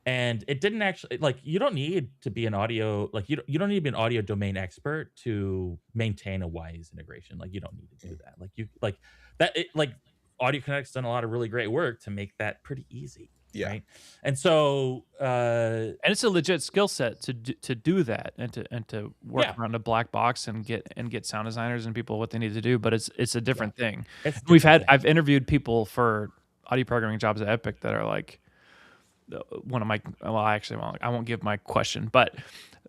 And it didn't actually, like, you don't need to be an audio, like, you don't need to be an audio domain expert to maintain a Wise integration. Like, you don't need to do that. Like, Audio Connect's done a lot of really great work to make that pretty easy. Yeah. Right. And so, and it's a legit skill set to do that and to work Yeah. around a black box and get sound designers and people what they need to do. But it's a different thing. it's a different thing. I've interviewed people for audio programming jobs at Epic that are like, one of my, well, actually, I won't give my question, but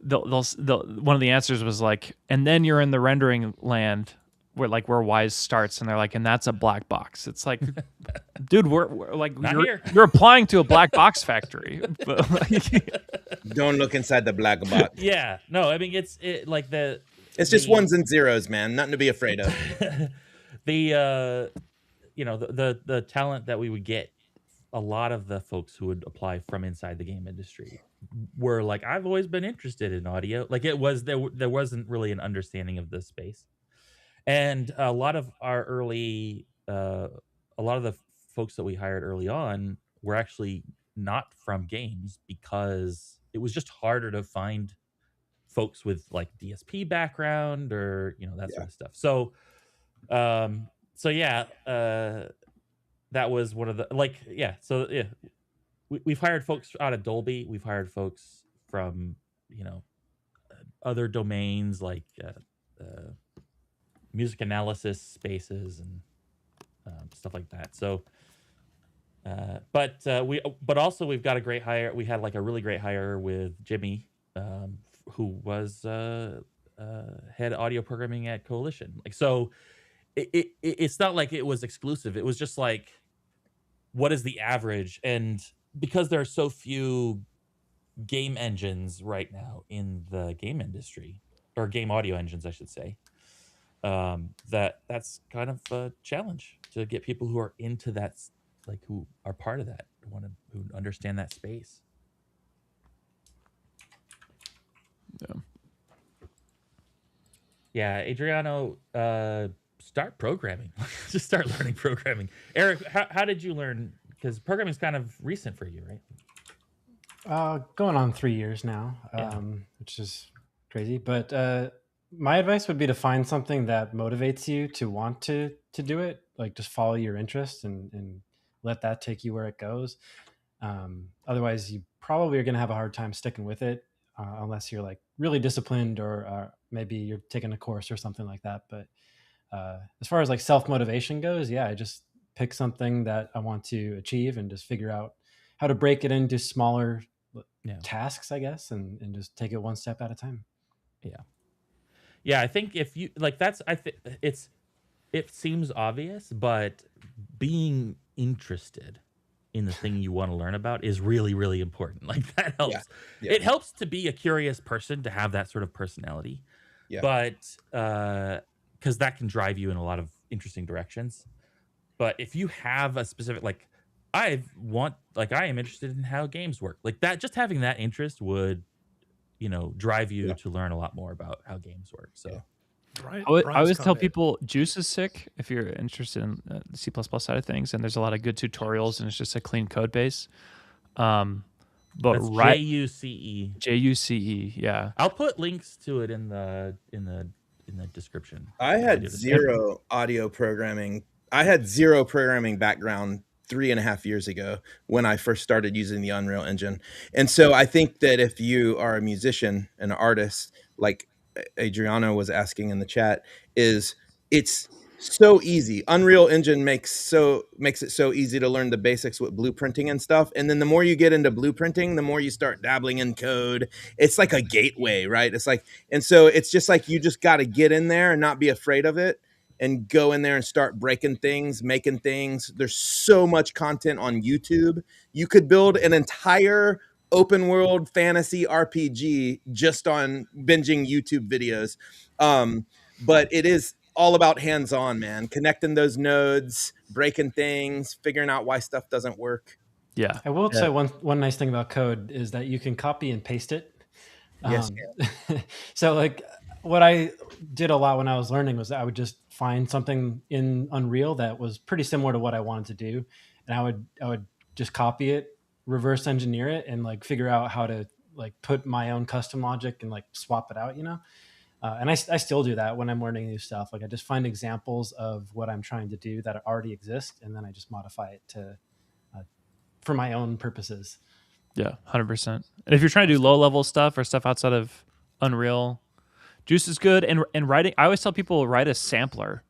one of the answers was like, and then you're in the rendering land where Wise starts, and they're like, and that's a black box. It's like, dude, we're like, you're applying to a black box factory. But Don't look inside the black box. Yeah, no, I mean it's just ones and zeros, man. Nothing to be afraid of. The the talent that we would get, a lot of the folks who would apply from inside the game industry were like, I've always been interested in audio. Like there wasn't really an understanding of this space. And a lot of our early, a lot of the folks that we hired early on were actually not from games, because it was just harder to find folks with like DSP background or, that sort of stuff. So, that was one of the, we've hired folks out of Dolby. We've hired folks from, other domains like, music analysis spaces and stuff like that. So, but also we've got a great hire. We had like a really great hire with Jimmy, who was head audio programming at Coalition. Like, so it's not like it was exclusive. It was just like, what is the average? And because there are so few game engines right now in the game industry, or game audio engines, I should say, that's kind of a challenge to get people who are into that, like who are part of that, who understand that space. Yeah, Adriano, start programming. Just start learning programming. Eric, how did you learn? Because programming is kind of recent for you, right? Going on 3 years now, which is crazy. But my advice would be to find something that motivates you to want to do it. Like, just follow your interest and let that take you where it goes. Otherwise, you probably are going to have a hard time sticking with it, unless you're like really disciplined, or maybe you're taking a course or something like that. But as far as like self-motivation goes, I just pick something that I want to achieve and just figure out how to break it into smaller tasks, I guess, and just take it one step at a time. Yeah, I think if you like, it seems obvious, but being interested in the thing you want to learn about is really, really important. Like, that helps. Yeah. It helps to be a curious person, to have that sort of personality. Yeah. But because that can drive you in a lot of interesting directions. But if you have a specific, like, I am interested in how games work, like that, just having that interest would, drive you to learn a lot more about how games work. So I always tell people JUCE is sick if you're interested in the C++ side of things, and there's a lot of good tutorials, and it's just a clean code base. But that's JUCE. JUCE, yeah. I'll put links to it in the description. I had zero audio programming. I had zero programming background 3.5 years ago when I first started using the Unreal Engine. And so I think that if you are a musician, an artist, like Adriano was asking in the chat, it's so easy. Unreal Engine makes it so easy to learn the basics with blueprinting and stuff. And then the more you get into blueprinting, the more you start dabbling in code. It's like a gateway, right? It's like, and so it's just like, you just got to get in there and not be afraid of it, and go in there and start breaking things, making things. There's so much content on YouTube. You could build an entire open world fantasy RPG just on binging YouTube videos. But it is all about hands-on, man. Connecting those nodes, breaking things, figuring out why stuff doesn't work. Yeah. I will say one nice thing about code is that you can copy and paste it. Yes. So like, what I did a lot when I was learning was I would just find something in Unreal that was pretty similar to what I wanted to do, and I would just copy it, reverse engineer it, and like figure out how to like put my own custom logic and like swap it out, and I still do that when I'm learning new stuff. Like, I just find examples of what I'm trying to do that already exist, and then I just modify it to for my own purposes. Yeah, 100%. And if you're trying to do low level stuff or stuff outside of Unreal, JUCE is good. And writing, I always tell people write a sampler,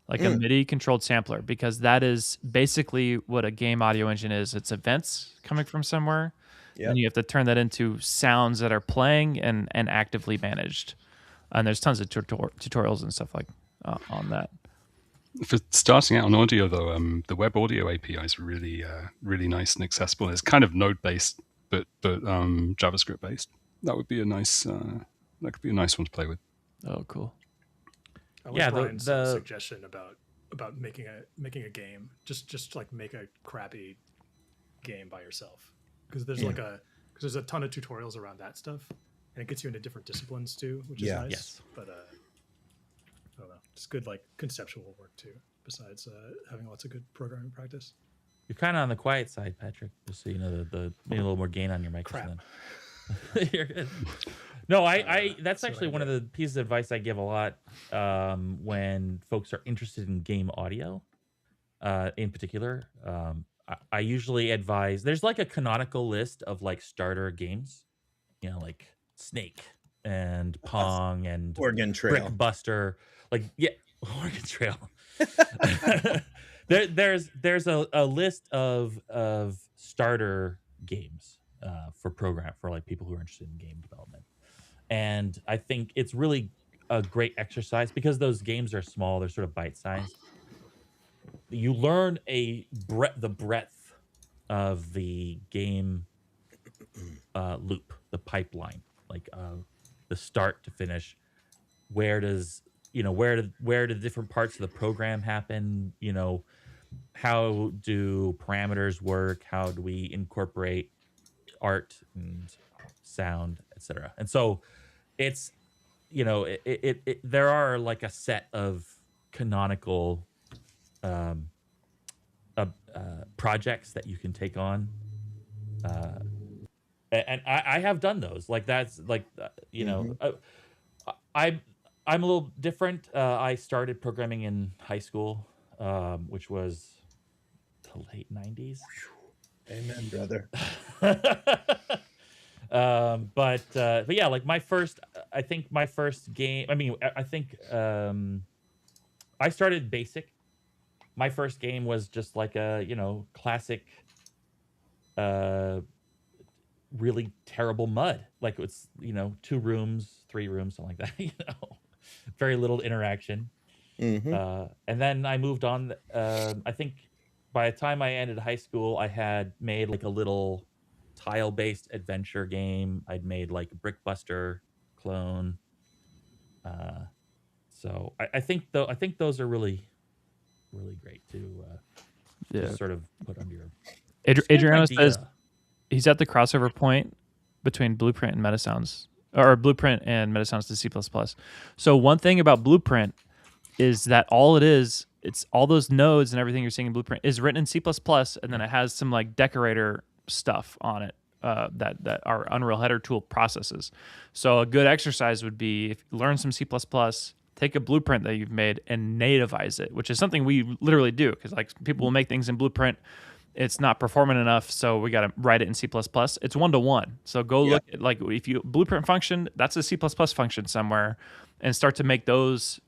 like a MIDI controlled sampler, because that is basically what a game audio engine is. It's events coming from somewhere. Yep. And you have to turn that into sounds that are playing and actively managed. And there's tons of tutorials and stuff like on that. For starting out on audio, though, the web audio API is really, really nice and accessible. It's kind of Node-based, but JavaScript-based. That would be a nice. That could be a nice one to play with. Oh, cool. I like Brian's suggestion about making a game. Just like make a crappy game by yourself, because there's there's a ton of tutorials around that stuff, and it gets you into different disciplines too, which is nice. Yes. But I don't know. It's good, like, conceptual work too, besides having lots of good programming practice. You're kind of on the quiet side, Patrick, just so you know, the maybe a little more gain on your microphone. You're good. No, I that's actually one of the pieces of advice I give a lot when folks are interested in game audio, in particular. I usually advise, there's like a canonical list of like starter games, you know, like Snake and Pong and Oregon Trail, Brick Buster. Like, yeah, Oregon Trail. There's a list of starter games for like people who are interested in game development, and I think it's really a great exercise because those games are small. They're sort of bite sized. You learn the breadth of the game loop, the pipeline, like the start to finish. Where do the different parts of the program happen? You know, how do parameters work? How do we incorporate art and sound, etc.? And so it's, you know, there are like a set of canonical projects that you can take on, and I have done those. Like, that's like, you know, I'm a little different. I started programming in high school, which was the late 90s. Amen, brother. But yeah, like my first game. I mean, I think I started BASIC. My first game was just like a, you know, classic, really terrible mud. Like, it's, you know, 2 rooms, 3 rooms, something like that. You know, very little interaction. And then I moved on. I think by the time I ended high school, I had made like a little tile-based adventure game. I'd made like a Brick Buster clone. So I think those are really, really great to just sort of put under your. Adriano says he's at the crossover point between Blueprint and Metasounds, or Blueprint and Metasounds to C++. So one thing about Blueprint is that all it is, it's all those nodes and everything you're seeing in Blueprint is written in C++, and then it has some like decorator stuff on it that our Unreal header tool processes. So a good exercise would be, if you learn some C++, take a Blueprint that you've made and nativize it, which is something we literally do, because like people will make things in Blueprint, it's not performant enough, so we got to write it in C++. It's 1-to-1. So go look at, like, if you Blueprint function, that's a C++ function somewhere, and start to make those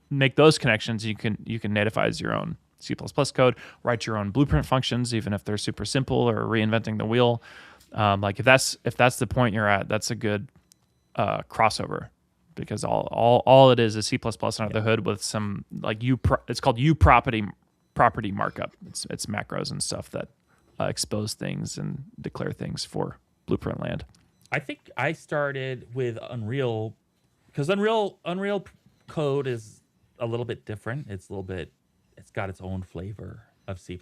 connections. You can nativize your own C++ code, write your own Blueprint functions, even if they're super simple or reinventing the wheel. Like, if that's the point you're at, that's a good crossover, because all it is C++ under the hood with some like it's called property markup. It's macros and stuff that expose things and declare things for Blueprint land. I think I started with Unreal because Unreal code is a little bit different. It's got its own flavor of C++.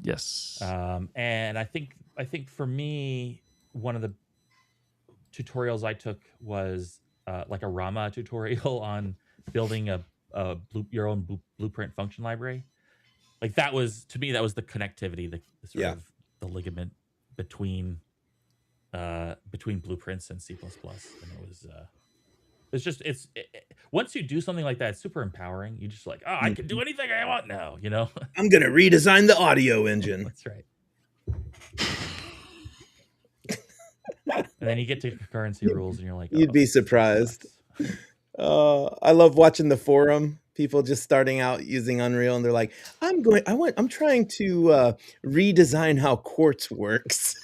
Yes. And I think for me, one of the tutorials I took was like a Rama tutorial on building your own Blueprint function library. Like, that was, to me, that was the connectivity, the sort of the ligament between blueprints and C++. And it was once you do something like that, it's super empowering. You just like, oh, I can do anything I want now, you know? I'm going to redesign the audio engine. That's right. And then you get to concurrency rules, and you're like, You'd be surprised. I love watching the forum. People just starting out using Unreal, and they're like, I'm trying to redesign how Quartz works.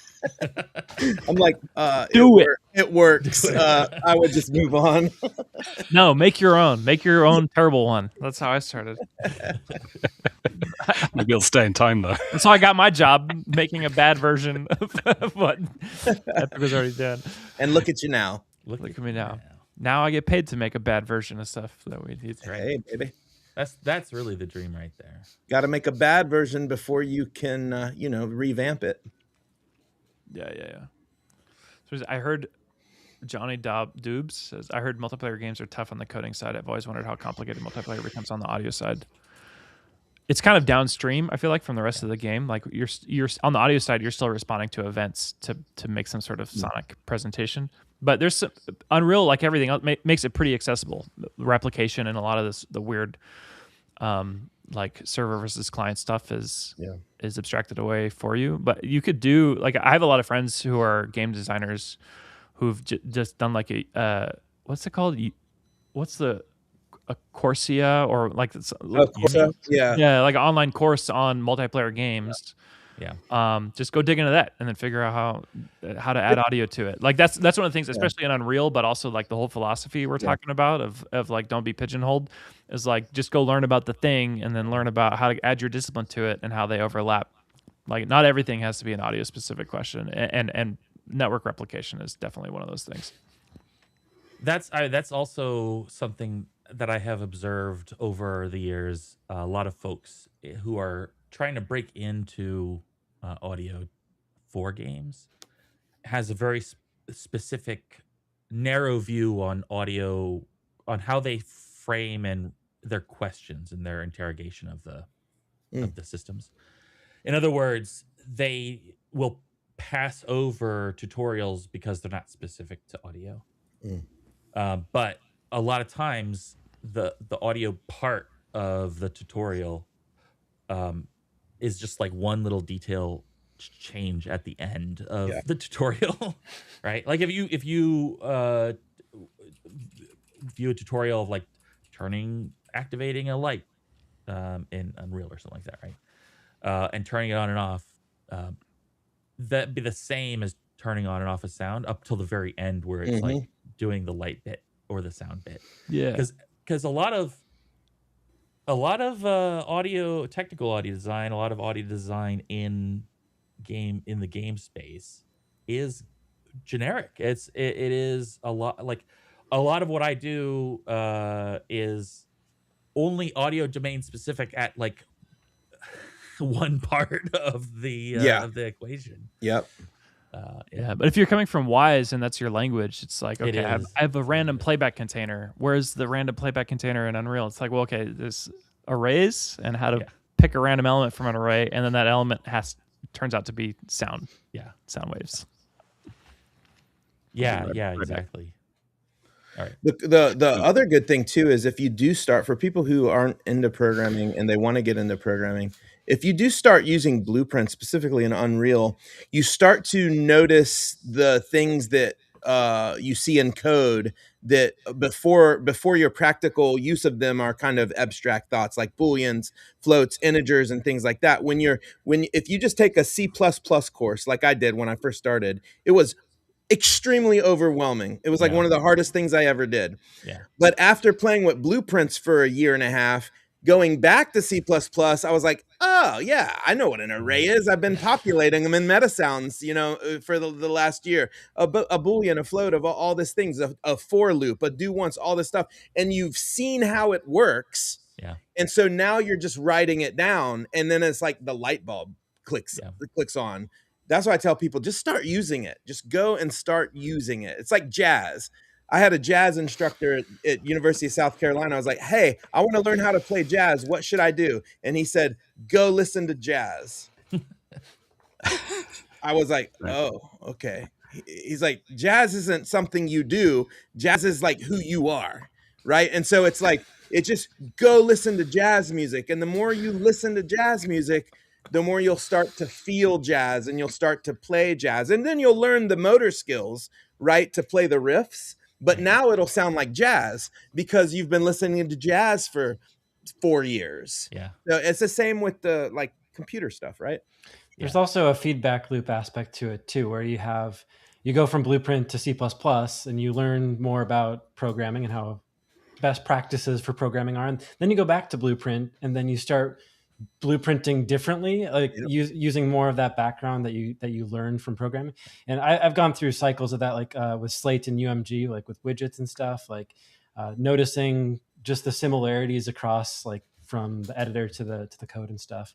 I'm like, it works. I would just move on. No, make your own terrible one. That's how I started. Maybe it'll stay in time though. That's how I got my job, making a bad version of what Epic was already done. And look at you now. Look at me now. Now I get paid to make a bad version of stuff that we need. Hey, baby. That's really the dream right there. Got to make a bad version before you can, revamp it. Yeah. So I heard Johnny Doobs says, I heard multiplayer games are tough on the coding side. I've always wondered how complicated multiplayer becomes on the audio side. It's kind of downstream, I feel like, from the rest of the game. Like you're on the audio side, you're still responding to events to make some sort of sonic presentation. But there's some, Unreal, like everything else, makes it pretty accessible. Replication and a lot of the weird, like server versus client stuff is abstracted away for you. But you could do, like, I have a lot of friends who are game designers who've just done like what's it called? What's a Coursera, or like Coursera? Yeah, like an online course on multiplayer games. Yeah. Just go dig into that and then figure out how to add audio to it. Like that's one of the things, especially in Unreal, but also like the whole philosophy we're talking about of like, don't be pigeonholed, is like, just go learn about the thing and then learn about how to add your discipline to it and how they overlap. Like, not everything has to be an audio specific question, and network replication is definitely one of those things. That's also something that I have observed over the years. A lot of folks who are trying to break into audio for games has a very specific, narrow view on audio, on how they frame and their questions and their interrogation of the systems. In other words, they will pass over tutorials because they're not specific to audio. But a lot of times, the audio part of the tutorial is just like one little detail change at the end of the tutorial, right? Like if you view a tutorial of like activating a light in Unreal or something like that, right? And turning it on and off, that'd be the same as turning on and off a sound up till the very end, where it's like doing the light bit or the sound bit. Yeah, because a lot of technical audio design, a lot of audio design in the game space is generic. It is a lot, like a lot of what I do is only audio domain specific at like one part of the equation. Yep. But if you're coming from Wise and that's your language, it's like, okay, I have a random playback container. Where's the random playback container in Unreal? It's like, well, okay, there's arrays and how to pick a random element from an array, and then that element turns out to be sound. Yeah, sound waves. Yeah, exactly. All right. The other good thing too is, if you do start, for people who aren't into programming and they want to get into programming, if you do start using Blueprint specifically in Unreal, you start to notice the things that you see in code that before your practical use of them are kind of abstract thoughts, like booleans, floats, integers, and things like that. If you just take a C++ course like I did when I first started, it was extremely overwhelming. It was like one of the hardest things I ever did. Yeah. But after playing with Blueprints for a year and a half, going back to C++, I was like, oh yeah, I know what an array is. I've been populating them in metasounds, for the last year. A boolean, a float, of all these things, a for loop, a do once, all this stuff. And you've seen how it works. Yeah. And so now you're just writing it down, and then it's like the light bulb clicks on. That's why I tell people, just start using it. Just go and start using it. It's like jazz. I had a jazz instructor at University of South Carolina. I was like, hey, I want to learn how to play jazz. What should I do? And he said, go listen to jazz. I was like, oh, okay. He's like, jazz isn't something you do. Jazz is like who you are, right? And so it's like, it just go listen to jazz music. And the more you listen to jazz music, the more you'll start to feel jazz and you'll start to play jazz. And then you'll learn the motor skills, right, to play the riffs. But now it'll sound like jazz because you've been listening to jazz for 4 years. Yeah. So it's the same with the like computer stuff, right? There's also a feedback loop aspect to it too, where you go from Blueprint to C++ and you learn more about programming and how best practices for programming are. And then you go back to Blueprint and then you start blueprinting differently, like using more of that background that you learn from programming. And I've gone through cycles of that, like with Slate and UMG, like with widgets and stuff, like noticing just the similarities across, like from the editor to the code and stuff.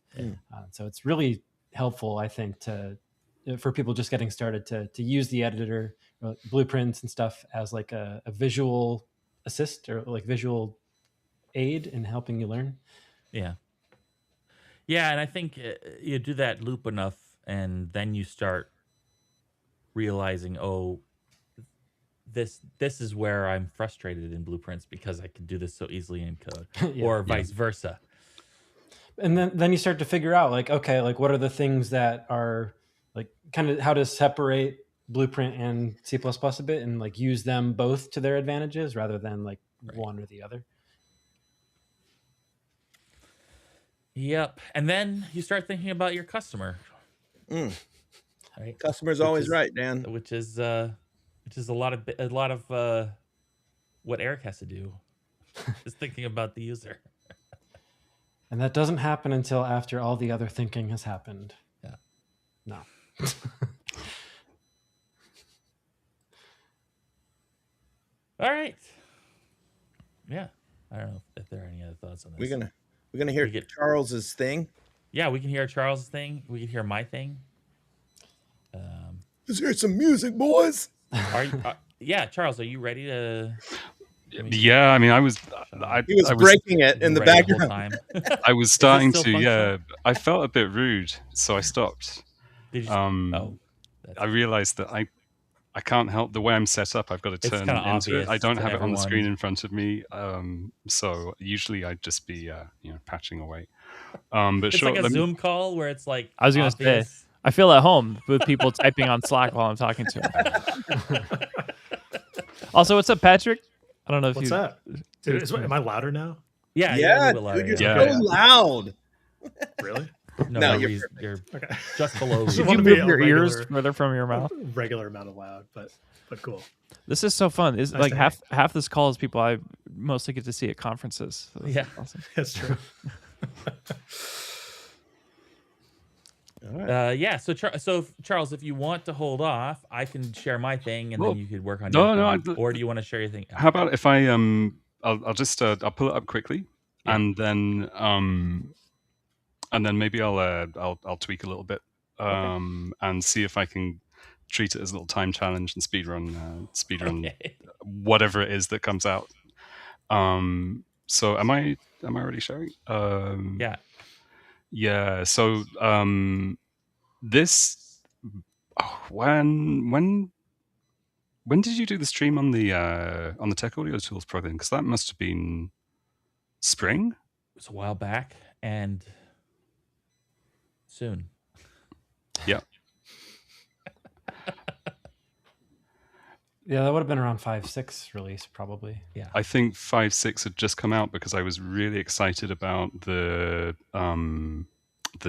So it's really helpful, I think, for people just getting started to use the editor, blueprints and stuff as like a visual assist or like visual aid in helping you learn. Yeah, and I think you do that loop enough, and then you start realizing, oh, this is where I'm frustrated in blueprints because I can do this so easily in code, or vice versa. And then you start to figure out, like, okay, like what are the things that are like kind of how to separate Blueprint and C++ a bit, and like use them both to their advantages rather than like one or the other. Yep. And then you start thinking about your customer. Right? Customer's always right, Dan. Which is a lot of what Eric has to do. Is thinking about the user. And that doesn't happen until after all the other thinking has happened. Yeah. No. All right. Yeah. I don't know if there are any other thoughts on this. We're gonna hear Charles's thing. Yeah, we can hear Charles' thing. We can hear my thing. Let's hear some music, boys. Are you? Yeah, Charles, are you ready to? Yeah, I mean, I was breaking it in the background. I was starting to. Yeah, I felt a bit rude, so I stopped. Did you? I realized that I can't help the way I'm set up. I've got to turn into it. I don't have it on the screen in front of me, so usually I'd just be patching away. But it's like a Zoom call where it's like I was going to say, I feel at home with people typing on Slack while I'm talking to them. Also, what's up, Patrick? I don't know if what's up, dude. Am I louder now? Yeah, dude, you're so loud. Really? No, you're okay. Just below. Did you move your ears further from your mouth? Regular amount of loud, but cool. This is so fun. Is like half this call is people I mostly get to see at conferences. So yeah, awesome. That's true. All right. Yeah. So Charles, if you want to hold off, I can share my thing, and then you could work on. Or do you want to share your thing? How about if I I'll just I'll pull it up quickly, and then maybe I'll tweak a little bit, and see if I can treat it as a little time challenge and speedrun whatever it is that comes out. So am I already sharing? Yeah. Yeah. So this when did you do the stream on the Tech Audio Tools plugin? Because that must have been spring. It was a while back, and soon. Yeah. Yeah, that would have been around 5.6 release, probably. Yeah, I think 5.6 had just come out because I was really excited about the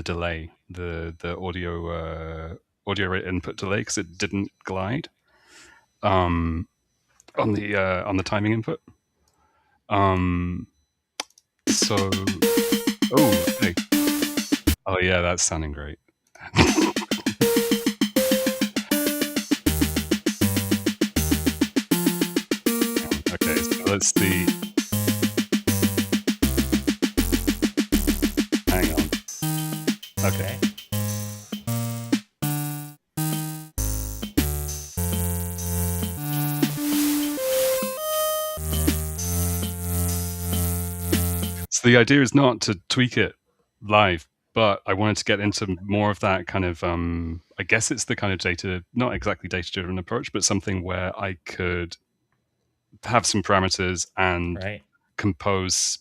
delay, the audio rate input delay, because it didn't glide on the timing input. So, hey, oh yeah, that's sounding great. Okay, so let's see. Hang on. Okay. So the idea is not to tweak it live, but I wanted to get into more of that kind of, I guess it's the kind of not exactly data-driven approach, but something where I could have some parameters and compose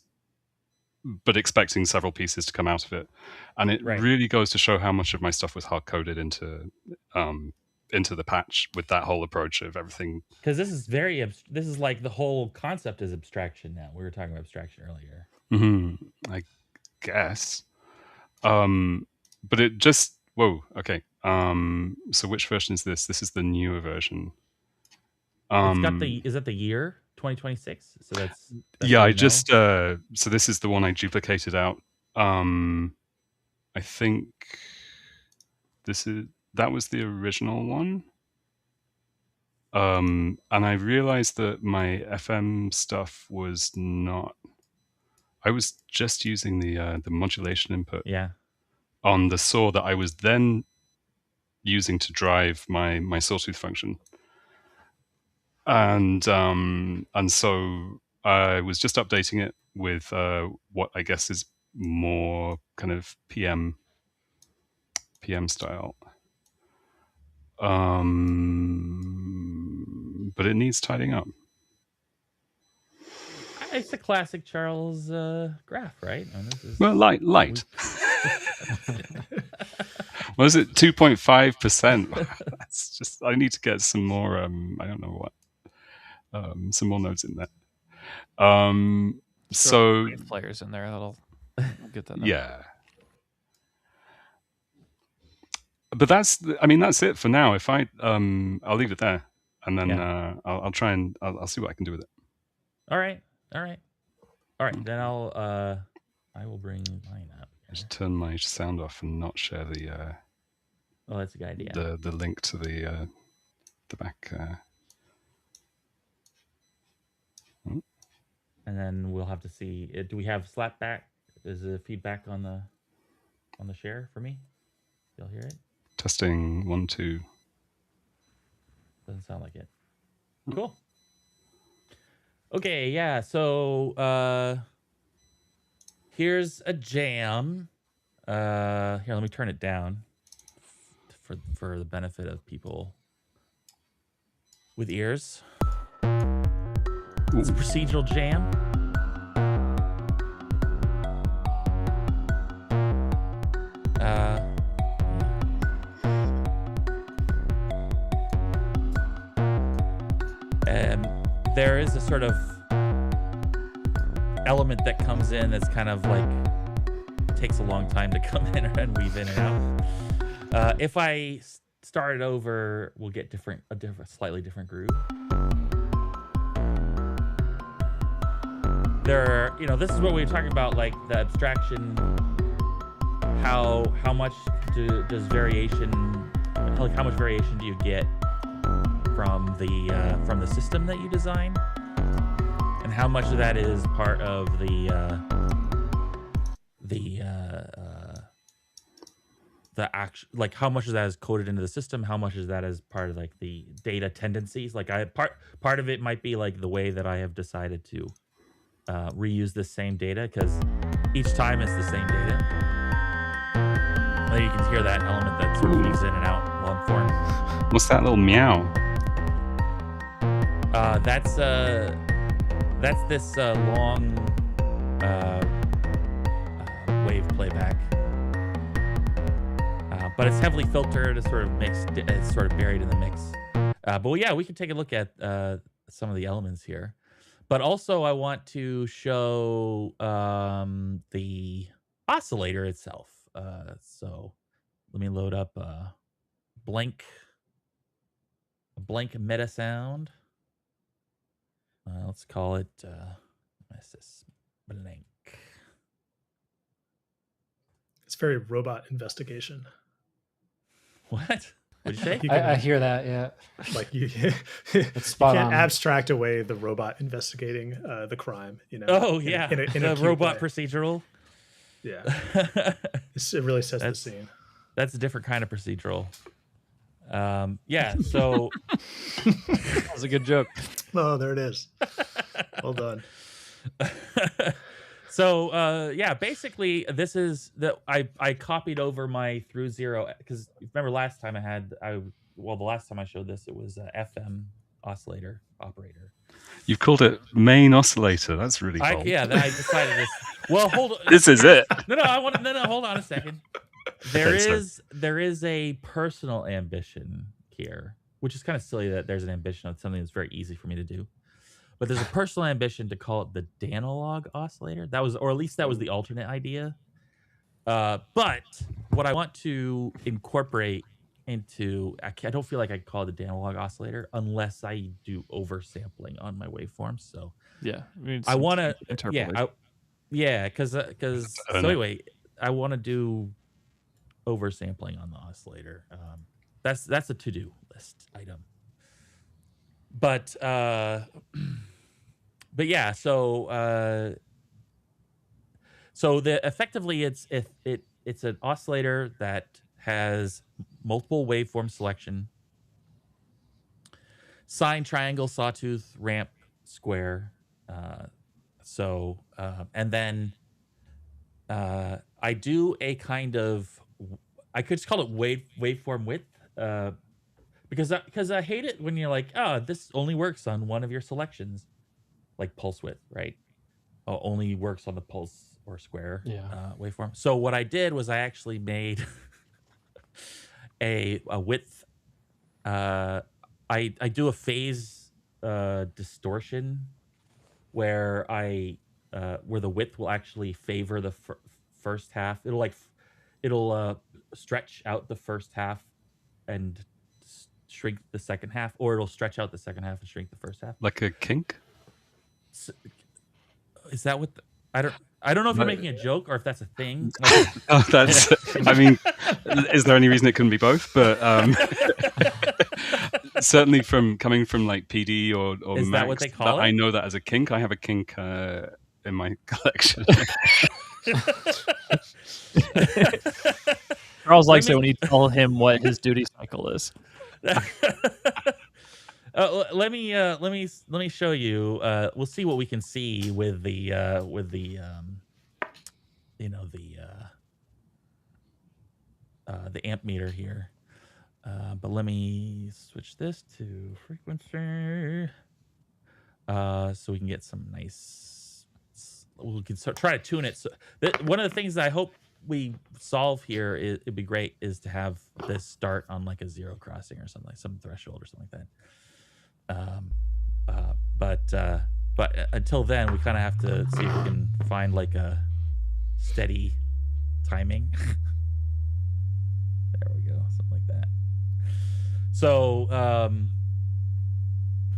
but expecting several pieces to come out of it. And it really goes to show how much of my stuff was hard coded into the patch with that whole approach of everything. Because this is this is like the whole concept is abstraction now. We were talking about abstraction earlier. I guess. But it just, whoa, okay. So which version is this? This is the newer version. It's got is that the year 2026? So that's yeah. I just so this is the one I duplicated out. I think that was the original one. And I realized that my FM stuff was not. I was just using the modulation input. Yeah. On the saw that I was then using to drive my sawtooth function. And so I was just updating it with what I guess is more kind of PM style. But it needs tidying up. It's a classic Charles graph, right? Well, light. What is it? 2.5%. That's just. I need to get some more. I don't know what. Some more nodes in there. So wave players in there. That'll get that. Yeah. But that's it for now. If I'll leave it there, and then I'll try and I'll see what I can do with it. All right. Then I will bring mine up. Just turn my sound off and not share the. Oh, that's a good idea. The link to the back. And then we'll have to see. Do we have slapback? Is the feedback on the share for me? You'll hear it. Testing 1 2. Doesn't sound like it. Cool. Okay, yeah. So here's a jam. Here, let me turn it down for the benefit of people with ears. It's a procedural jam. There is a sort of element that comes in that's kind of like takes a long time to come in and weave in and out. If I start it over, we'll get a slightly different groove. This is what we were talking about, like the abstraction. How much does variation? Like how much variation do you get from the system that you design, and how much of that is part of the action? Like how much of that is coded into the system? How much is that as part of like the data tendencies? Like part of it might be like the way that I have decided to reuse the same data, because each time it's the same data. Then you can hear that element that sort of weaves in and out long form. What's that little meow? That's this long wave playback, but it's heavily filtered. It's sort of mixed. It's sort of buried in the mix. But yeah, we can take a look at some of the elements here. But also, I want to show the oscillator itself. So let me load up a blank meta sound. Let's call it what's this? Blank. It's very robot investigation. What? What'd you say? I hear that, yeah. Like you It's spot can't on. abstract away the robot investigating the crime, Oh yeah, in a the robot way. procedural. Yeah, it really sets the scene. That's a different kind of procedural. Yeah, so that was a good joke. Oh, there it is. Well done. So yeah, basically this is I copied over my through zero, because remember last time the last time I showed this, it was a FM oscillator operator. You've called it main oscillator. That's really bold. I decided this. Well, hold on. This is it. No, hold on a second. There is a personal ambition here, which is kind of silly that there's an ambition on something that's very easy for me to do. But there's a personal ambition to call it the Danalog oscillator. That was, or at least that was the alternate idea. But what I want to incorporate into, I don't feel like I can call it the Danalog oscillator unless I do oversampling on my waveforms. So yeah, I want to, because so anyway, I want to do oversampling on the oscillator. That's a to-do list item. But yeah, so effectively it's an oscillator that has multiple waveform selection, sine, triangle, sawtooth, ramp, square. And then I do a kind of, I could just call it waveform width, because I hate it when you're like, oh, this only works on one of your selections, like pulse width, right? Only works on the pulse or square waveform. So what I did was I actually made a width. I do a phase distortion where where the width will actually favor the first half. It'll stretch out the first half and shrink the second half, or it'll stretch out the second half and shrink the first half. Like a kink? Is that what I don't know if you're making a joke or if that's a thing. Oh, that's. I mean, is there any reason it couldn't be both? But certainly, coming from like PD or is Max, that what they call it? I know that as a kink. I have a kink in my collection. Charles likes it when you tell him what his duty cycle is. Let me show you. We'll see what we can see with the amp meter here. But let me switch this to frequency, so we can get some nice. We can try to tune it. So one of the things that I hope we solve here it'd be great is to have this start on like a zero crossing or something, like some threshold or something like that. But until then, we kind of have to see if we can find like a steady timing. There we go, something like that. So,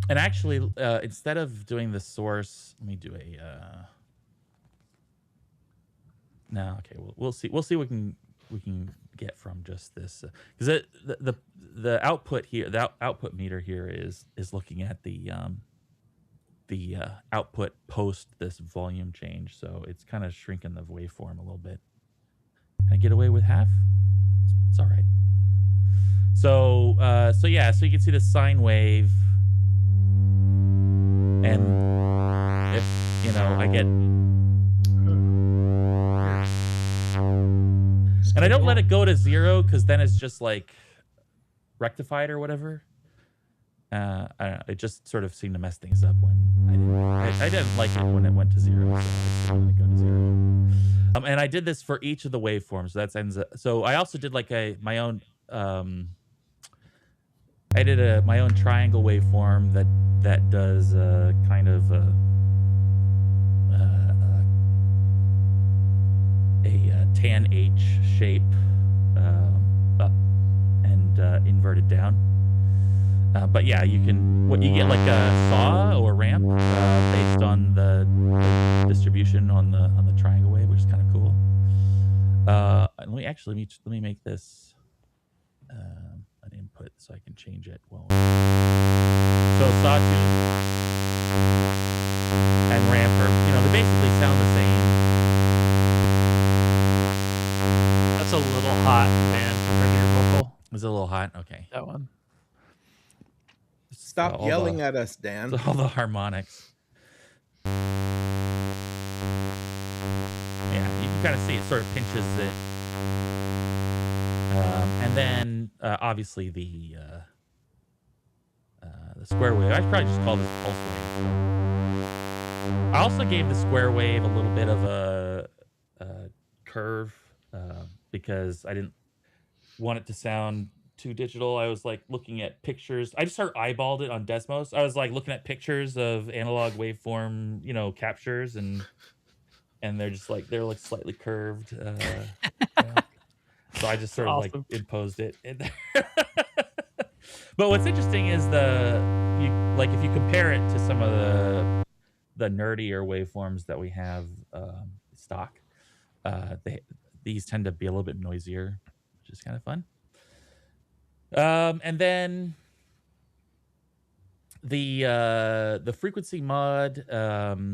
and actually, instead of doing the source, let me do a. No, okay, we'll see. We'll see what we can get from just this, because the output here, the output meter here is looking at the output post this volume change, so it's kind of shrinking the waveform a little bit. Can I get away with half? It's all right. So yeah, so you can see the sine wave, and if I get. And I don't let it go to zero because then it's just like rectified or whatever. I don't know. It just sort of seemed to mess things up when I didn't like it when it went to zero. So I just let it go to zero. And I did this for each of the waveforms. So that ends up. So I also did like my own. I did my own triangle waveform that does kind of a tan H shape up and inverted down. But yeah, you get like a saw or ramp based on the distribution on the triangle wave, which is kind of cool. Let me make this an input so I can change it. Well, so sawtooth and ramp are, they basically sound the same. That's a little hot, man, compared to your vocal. Was it a little hot? Okay. That one. Stop yelling at us, Dan. All the harmonics. Yeah, you can kind of see it sort of pinches it. And then obviously the square wave. I should probably just call this pulse wave. I also gave the square wave a little bit of a curve because I didn't want it to sound too digital. I was like looking at pictures. I just sort of eyeballed it on Desmos. I was like looking at pictures of analog waveform, captures, and they're just like they're slightly curved. So I just sort of like imposed it in there. But what's interesting is if you compare it to some of the nerdier waveforms that we have stock, these tend to be a little bit noisier, which is kind of fun. And then the frequency mod. Not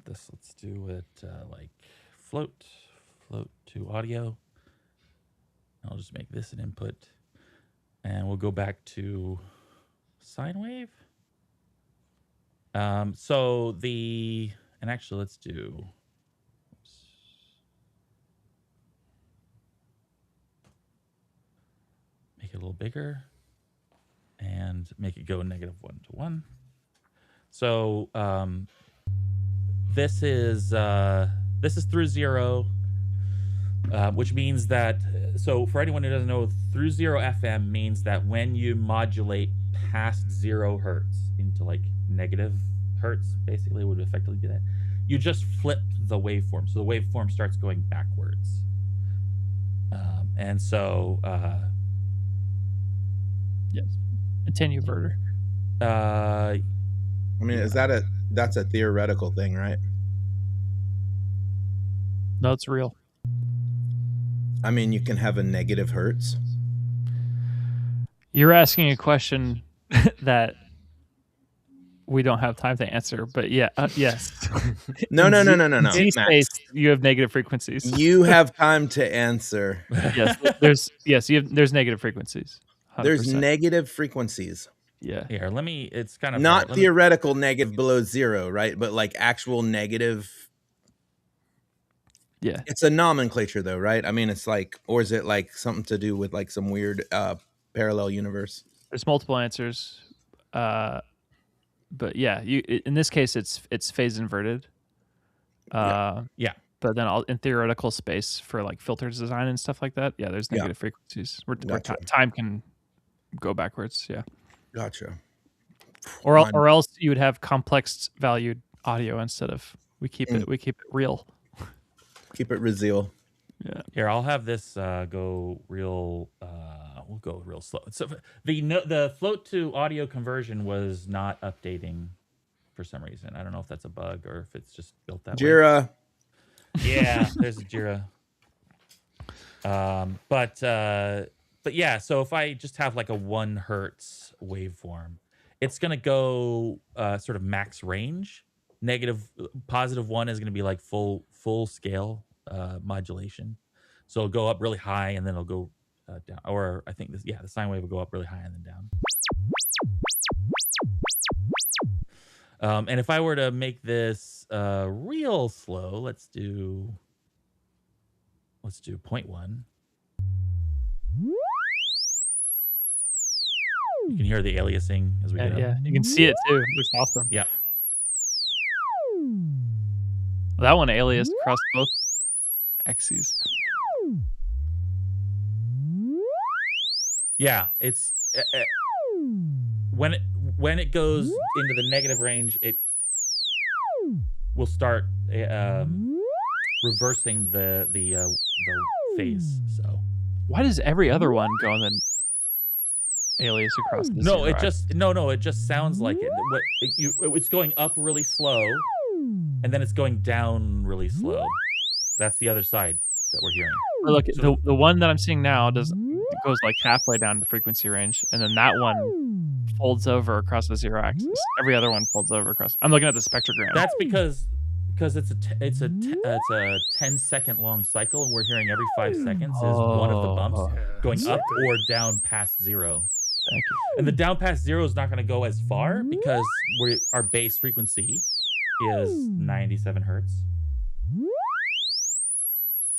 this. Let's do it like float to audio. I'll just make this an input, and we'll go back to sine wave. And actually let's do. Make it a little bigger, and make it go -1 to 1. So this is through 0, which means that. So for anyone who doesn't know, through 0 FM means that when you modulate past 0 hertz into like negative hertz, basically would effectively be that. You just flip the waveform, so the waveform starts going backwards, and so. Yes, attenuverter. I mean, that's a theoretical thing, right? No, it's real. I mean, you can have a negative hertz. You're asking a question that we don't have time to answer, but yeah, yes. No. Z space, you have negative frequencies. You have time to answer. Yes, there's negative frequencies. 100%. There's negative frequencies. Yeah. Here, it's kind of not theoretical negative below 0, right? But like actual negative. Yeah. It's a nomenclature though, right? I mean, it's like, or is it like something to do with like some weird parallel universe? There's multiple answers. But yeah, in this case it's phase inverted. Yeah. But then in theoretical space for like filter design and stuff like that, yeah, there's negative frequencies where time can go backwards. Yeah. Gotcha. Or else you would have complex valued audio instead of we keep it real. Keep it real. Yeah. Here, I'll have this go real. We'll go real slow. So the float to audio conversion was not updating for some reason. I don't know if that's a bug or if it's just built that way. Jira. Yeah, there's a Jira. But yeah, so if I just have like a 1 hertz waveform, it's gonna go sort of max range. Positive 1 is gonna be like full scale modulation. So it'll go up really high and then it'll go down. Or I think the sine wave will go up really high and then down. And if I were to make this real slow, let's do 0.1. You can hear the aliasing as we get up. Yeah, you can see it too. It looks awesome. Yeah. That one aliased across both axes. Yeah, it's when it goes into the negative range, it will start reversing the phase. So why does every other one go and then alias across the No, it just sounds like it. It's going up really slow, and then it's going down really slow. That's the other side that we're hearing. Look, so, the one that I'm seeing now goes like halfway down the frequency range, and then that one folds over across the 0 axis. Every other one folds over across. I'm looking at the spectrogram. That's because it's a 10-second long cycle, and we're hearing every 5 seconds is one of the bumps going up or down past 0. Thank you. And the down past 0 is not going to go as far because our base frequency is 97 hertz.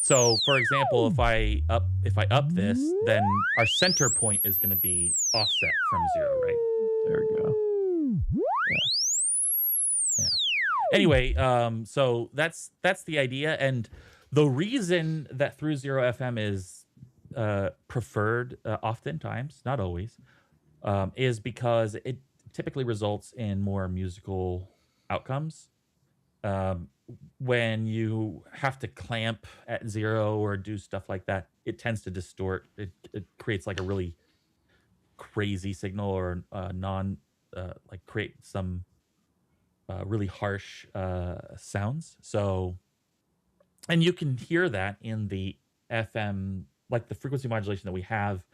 So, for example, if I up this, then our center point is going to be offset from 0, right? There we go. Yeah. Anyway, so that's the idea, and the reason that through 0 FM is preferred, oftentimes, not always, is because it typically results in more musical outcomes. When you have to clamp at 0 or do stuff like that, it tends to distort. It creates like a really crazy signal, or like create some really harsh sounds. So, and you can hear that in the FM, like the frequency modulation that we have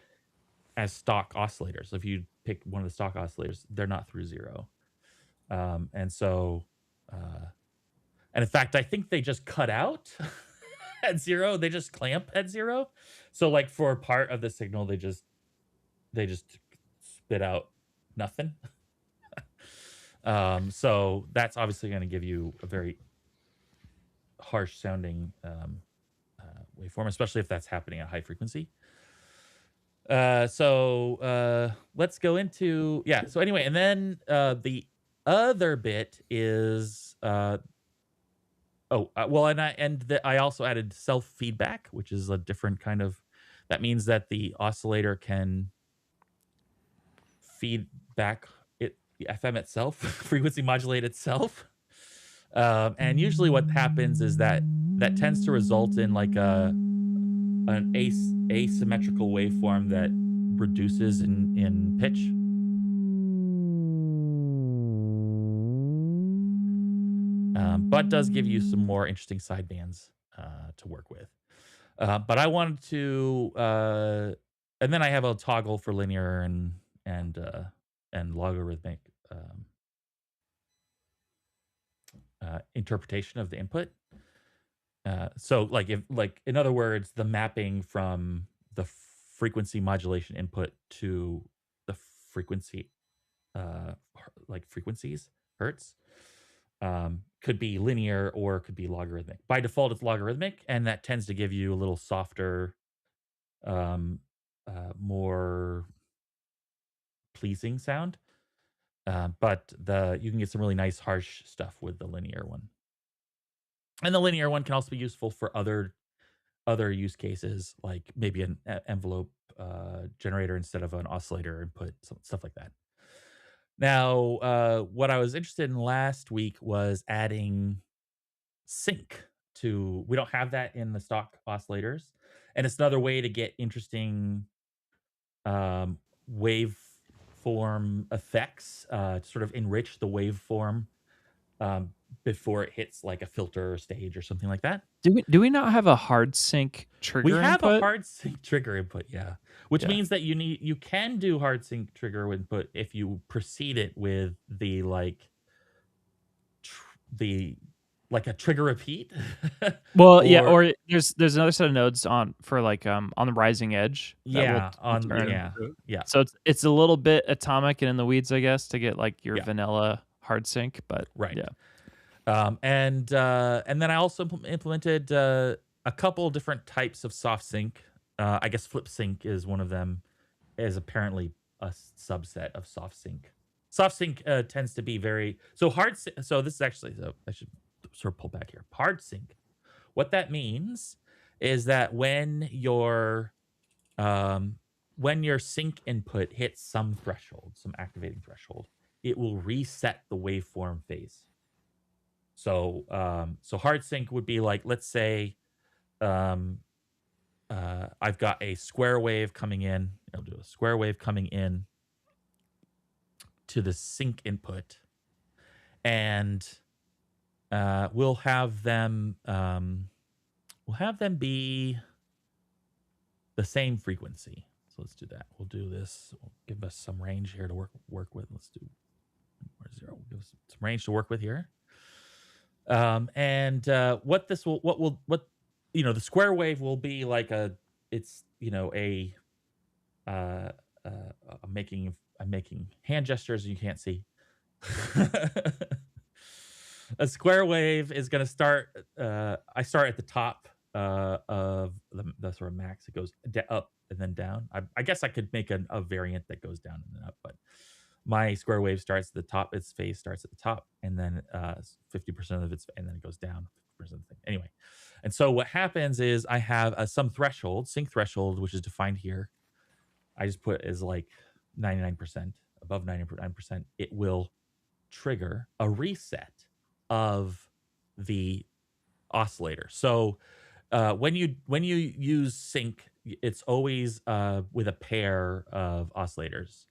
as stock oscillators. If you pick one of the stock oscillators, they're not through 0. And so, and in fact, I think they just cut out at 0. They just clamp at 0. So like for part of the signal, they just spit out nothing. So that's obviously going to give you a very harsh sounding waveform, especially if that's happening at high frequency. So let's go into, so anyway, and then the other bit is I also added self feedback, which is a different kind of, that means that the oscillator can feed back the FM itself, frequency modulate itself. And usually what happens is that tends to result in like an asymmetrical waveform that reduces in pitch. But does give you some more interesting sidebands to work with. But I wanted to, and then I have a toggle for linear and logarithmic interpretation of the input. So like in other words, the mapping from the frequency modulation input to the frequency, like frequencies, hertz, could be linear or could be logarithmic. By default, it's logarithmic, and that tends to give you a little softer, more pleasing sound. But you can get some really nice harsh stuff with the linear one. And the linear one can also be useful for other use cases, like maybe an envelope generator instead of an oscillator input, stuff like that. Now, what I was interested in last week was adding sync to, we don't have that in the stock oscillators. And it's another way to get interesting waveform effects, to sort of enrich the waveform before it hits like a filter stage or something like that. Do we not have a hard sync trigger input? We have input? a hard sync trigger input, yeah. Which means that you can do hard sync trigger input if you precede it with the like a trigger repeat. Well, or there's another set of nodes on the rising edge. Yeah. So it's a little bit atomic and in the weeds, I guess, to get like your vanilla hard sync, but right. Yeah. And then I also implemented a couple different types of soft sync. I guess flip sync is one of them, is apparently a subset of soft sync. Soft sync tends to be very, so hard. So this is actually, so I should sort of pull back here. Hard sync. What that means is that when your sync input hits some threshold, some activating threshold, it will reset the waveform phase. So hard sync would be like, let's say I've got a square wave coming in. I'll do a square wave coming in to the sync input, and we'll have them be the same frequency. So let's do that. We'll do this. We'll give us some range here to work with. Let's do 0. We'll give us some range to work with here. And what the square wave will be like I'm making hand gestures you can't see. A square wave is going to start, I start at the top of the sort of max. It goes up and then down. I guess I could make a variant that goes down and then up, but my square wave starts at the top. Its phase starts at the top, and then 50% of its, and then it goes down 50% of the thing. Anyway, and so what happens is I have some threshold, sync threshold, which is defined here. I just put as like 99%, above 99%. It will trigger a reset of the oscillator. So when you use sync, it's always with a pair of oscillators,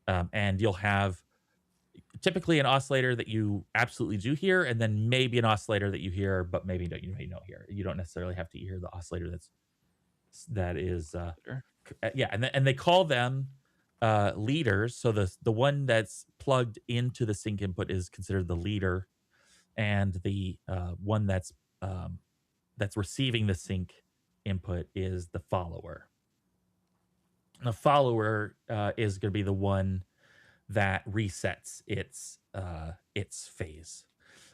and you'll have typically an oscillator that you absolutely do hear, and then maybe an oscillator that you hear, but maybe don't you may not hear. You don't necessarily have to hear the oscillator that is yeah, and they call them leaders. So the one that's plugged into the sync input is considered the leader, and the one that's receiving the sync input is the follower. And the follower is going to be the one that resets its phase.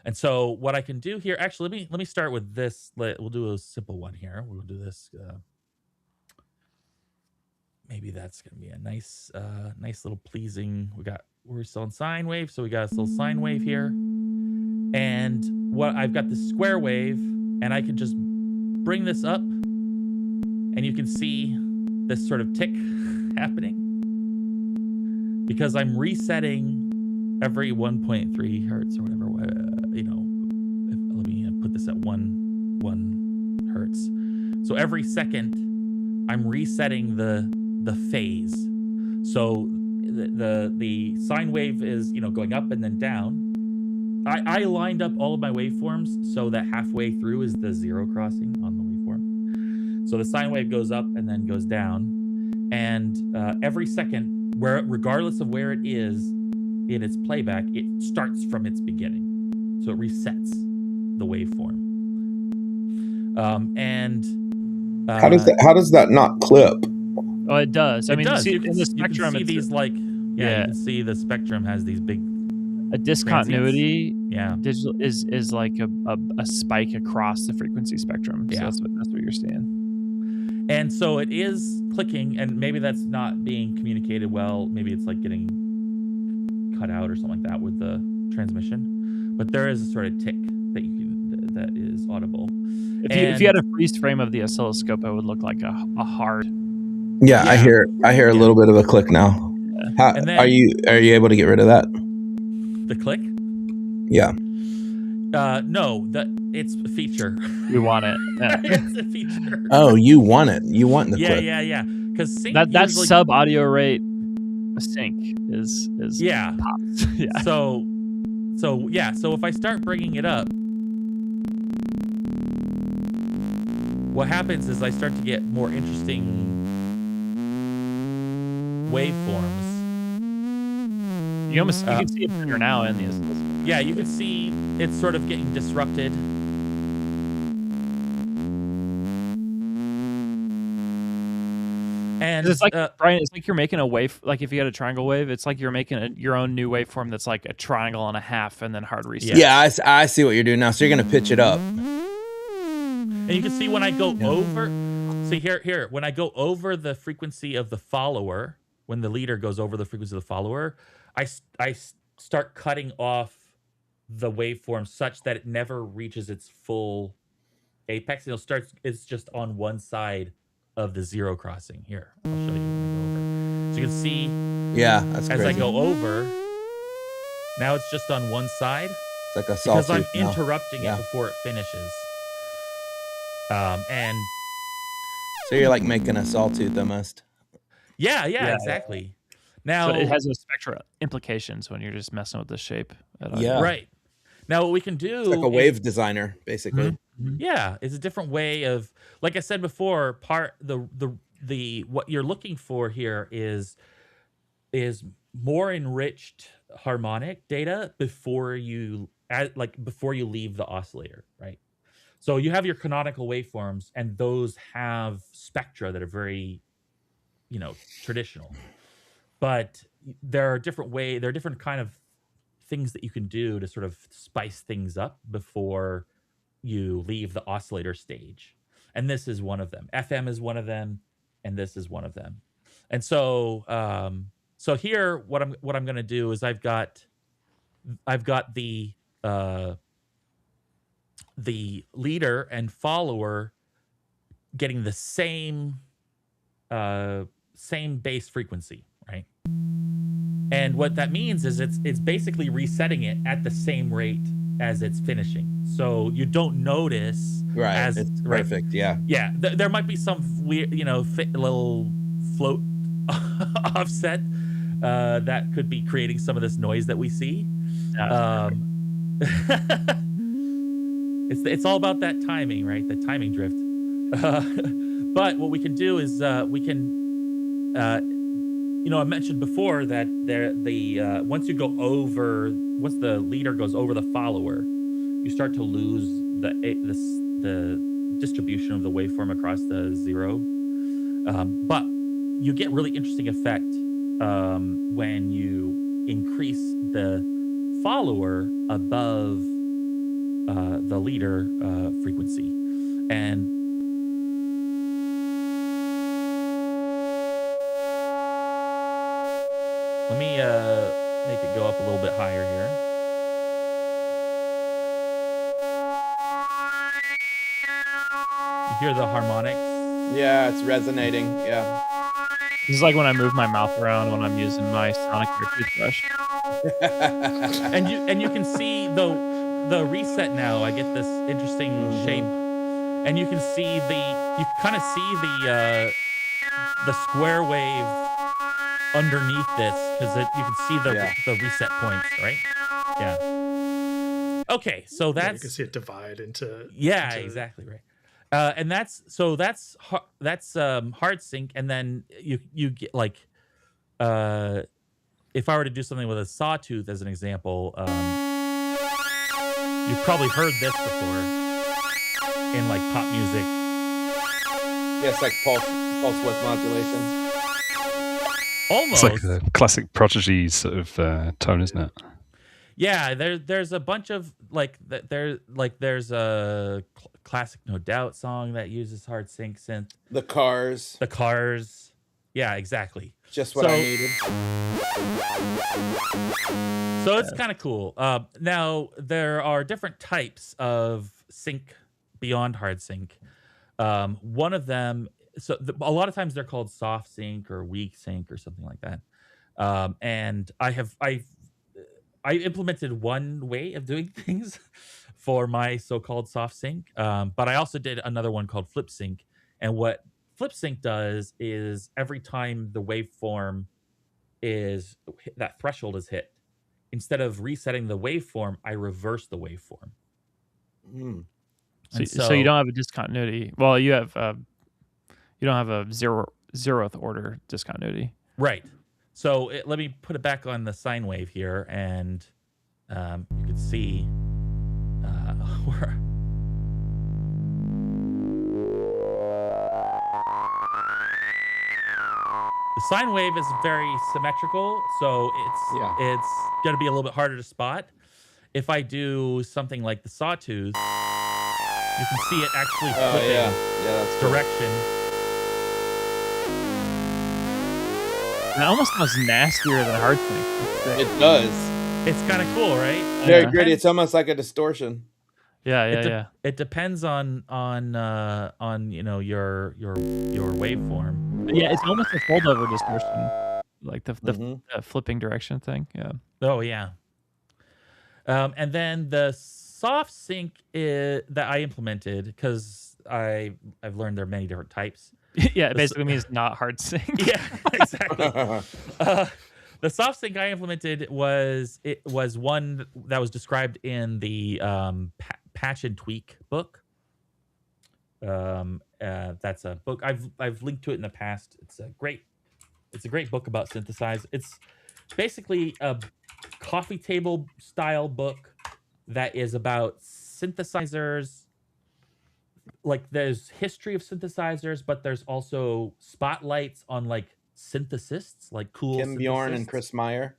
And so what I can do here, actually, let me start with this. We'll do a simple one here. We'll do this. Maybe that's going to be a nice little pleasing. We're still in sine wave, so we got a little sine wave here. And what I've got this square wave, and I can just bring this up, and you can see this sort of tick happening because I'm resetting every 1.3 hertz or whatever. Let me put this at 1 hertz. So every second, I'm resetting the phase. So the sine wave is going up and then down. I lined up all of my waveforms so that halfway through is the zero crossing on the waveform. So the sine wave goes up and then goes down, and every second, regardless of where it is in its playback, it starts from its beginning. So it resets the waveform. How does that not clip? Oh, it does. I mean, does. See, in the spectrum, you can see these you can see the spectrum has these big discontinuity. Yeah, digital is like a spike across the frequency spectrum. So that's what you're seeing. And so it is clicking, and maybe that's not being communicated well. Maybe it's like getting cut out or something like that with the transmission. But there is a sort of tick that is audible. If you had a freeze frame of the oscilloscope, it would look like a hard. Yeah, I hear a little bit of a click now. How, are you able to get rid of that? The click? Yeah. No, it's a feature. We want it. Yeah. It's a feature. Oh, you want it. You want the click. Yeah. Because that sub audio rate sync is pops. Yeah. So if I start bringing it up, what happens is I start to get more interesting waveforms. You can see it better now in the oscilloscope. Yeah, you can see it's sort of getting disrupted. And it's like Brian, it's like you're making a wave. Like if you had a triangle wave, it's like you're making your own new waveform that's like a triangle and a half, and then hard reset. Yeah, I see what you're doing now. So you're gonna pitch it up. And you can see when I go over. See here when I go over the frequency of the follower, when the leader goes over the frequency of the follower, I start cutting off the waveform such that it never reaches its full apex. It's just on one side of the zero crossing. Here, I'll show you when I go over. So you can see, that's as crazy. I go over, now it's just on one side. It's like a sawtooth. Because I'm interrupting it before it finishes. And so you're like making a sawtooth almost. Yeah, exactly. Now so it has no spectral implications when you're just messing with the shape. Right. Now what we can do, it's like a wave designer, basically. Mm-hmm. Yeah, it's a different way of, like I said before, the what you're looking for here is more enriched harmonic data before you leave the oscillator, right? So you have your canonical waveforms, and those have spectra that are very, traditional. But there are different kind of things that you can do to sort of spice things up before you leave the oscillator stage. and this is one of them. FM is one of them, and this is one of them. And so so here what I'm going to do is I've got the leader and follower getting the same base frequency, right? And what that means is it's basically resetting it at the same rate as it's finishing, so you don't notice. Right, as it's right, perfect. Yeah, there might be some weird, little float offset that could be creating some of this noise that we see. It's all about that timing, right? The timing drift. But what we can do is we can, I mentioned before that once the leader goes over the follower, you start to lose the distribution of the waveform across the zero. But you get really interesting effect when you increase the follower above the leader frequency. And let me make it go up a little bit higher here. You hear the harmonics? Yeah, it's resonating. Yeah. This is like when I move my mouth around when I'm using my Sonic Air toothbrush. and you can see the reset now. I get this interesting shape, and you can kind of see the square wave underneath this, because you can see the reset points, right? Yeah. Okay, so that's you can see it divide into exactly right. And that's hard sync, and then you get like if I were to do something with a sawtooth as an example, you've probably heard this before in like pop music. Yes, like pulse width modulation. Almost. It's like a classic Prodigy sort of tone, isn't it? Yeah, there's a bunch of there's a classic No Doubt song that uses hard sync synth. The Cars. Yeah, exactly. Just what I needed. So it's kind of cool. Now there are different types of sync beyond hard sync. One of them, a lot of times they're called soft sync or weak sync or something like that. And I implemented one way of doing things for my so-called soft sync, but I also did another one called flip sync. And what flip sync does is every time the waveform that threshold is hit, instead of resetting the waveform, I reverse the waveform. So you don't have a discontinuity. Well, you have you don't have a zeroth order discontinuity. Right. So let me put it back on the sine wave here, and you can see where. The sine wave is very symmetrical, so it's going to be a little bit harder to spot. If I do something like the sawtooth, you can see it actually flipping that's direction. It almost sounds nastier than hard sync. It does. It's kind of cool, right? Very gritty. It's almost like a distortion. Yeah. It depends on your waveform. Yeah, it's almost a fold-over distortion, like the flipping direction thing. Yeah. Oh yeah. And then the soft sync that I implemented, because I've learned there are many different types. Yeah, it basically means not hard sync. Yeah, exactly. The soft sync I implemented was one that was described in the Patch and Tweak book. That's a book I've linked to it in the past. It's a great book about synthesize. It's basically a coffee table style book that is about synthesizers. Like there's history of synthesizers, but there's also spotlights on like synthesists, like cool Kim Bjorn and Chris Meyer.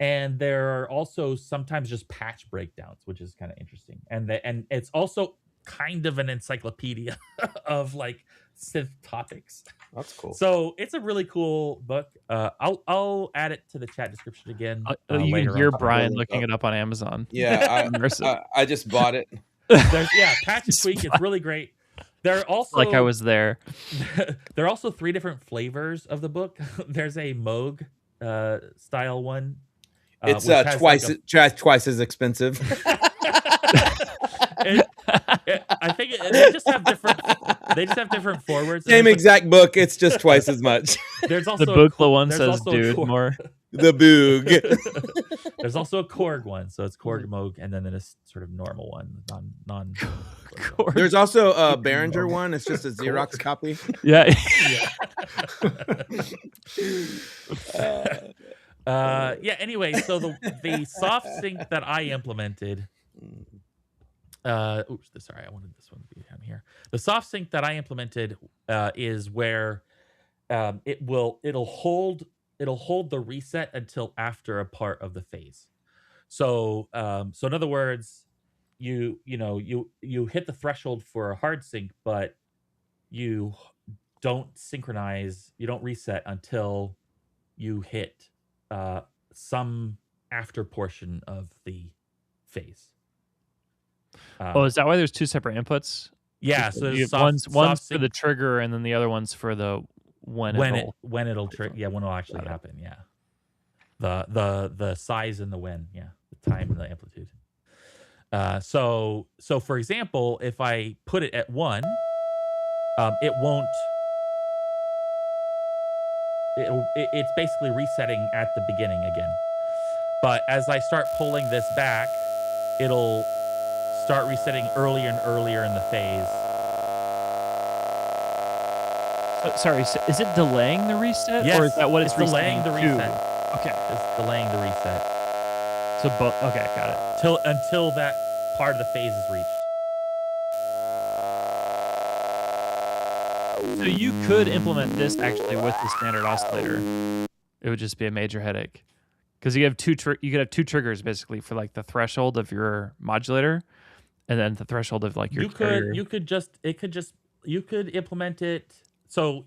And there are also sometimes just patch breakdowns, which is kind of interesting. And it's also kind of an encyclopedia of like synth topics. That's cool. So it's a really cool book. I'll add it to the chat description again. You later can hear on. Brian looking it up on Amazon. Yeah, I just bought it. Patch and tweak. It's really great. There are also like I was there. There are also 3 different flavors of the book. There's a Moog style one. It's twice as expensive. I think they just have different forwards. Same exact book. It's just twice as much. There's also the Bookla one says dude more. The Boog. There's also a Korg one, so it's Korg Moog, and then there's sort of normal one, non. There's also a Behringer one. It's just a Xerox copy. Yeah. Anyway, so the soft sync that I implemented. Sorry, I wanted this one to be down here. The soft sync that I implemented is where it'll hold the reset until after a part of the phase. So in other words, you hit the threshold for a hard sync, but you don't synchronize, you don't reset until you hit some after portion of the phase. Is that why there's 2 separate inputs? Yeah, so one's for the trigger, and then the other one's for the when it'll actually happen. Yeah, the size and the when. Yeah, the time and the amplitude. So for example, if I put it at 1, it won't. It's basically resetting at the beginning again. But as I start pulling this back, it'll start resetting earlier and earlier in the phase. Sorry, so is it delaying the reset? Yes, or is that what it's delaying the reset? Okay. It's delaying the reset. So okay, got it. Until that part of the phase is reached. So you could implement this actually with the standard oscillator. It would just be a major headache. Because you have you could have 2 triggers basically for like the threshold of your modulator, and then the threshold of like your carrier. You could implement it so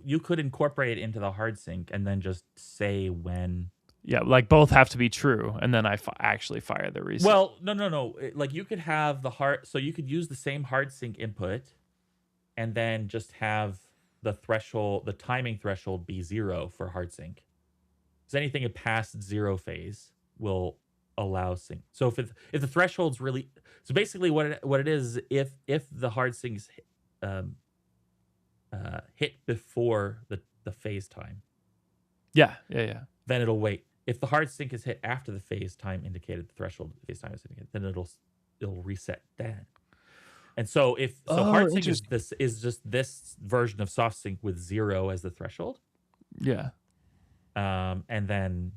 you could incorporate it into the hard sync and then just say when. Yeah, like both have to be true, and then I actually fire the reset. Well, no. Like you could have so you could use the same hard sync input, and then just have the timing threshold be 0 for hard sync. Because anything past 0 phase will allow sync. So if the threshold's really, so basically what it is, if the hard syncs hit before the phase time, yeah, then it'll wait. If the hard sync is hit after the phase time indicated, the threshold phase time is indicated, then it'll reset then. And so hard sync is just this version of soft sync with 0 as the threshold. Yeah. And then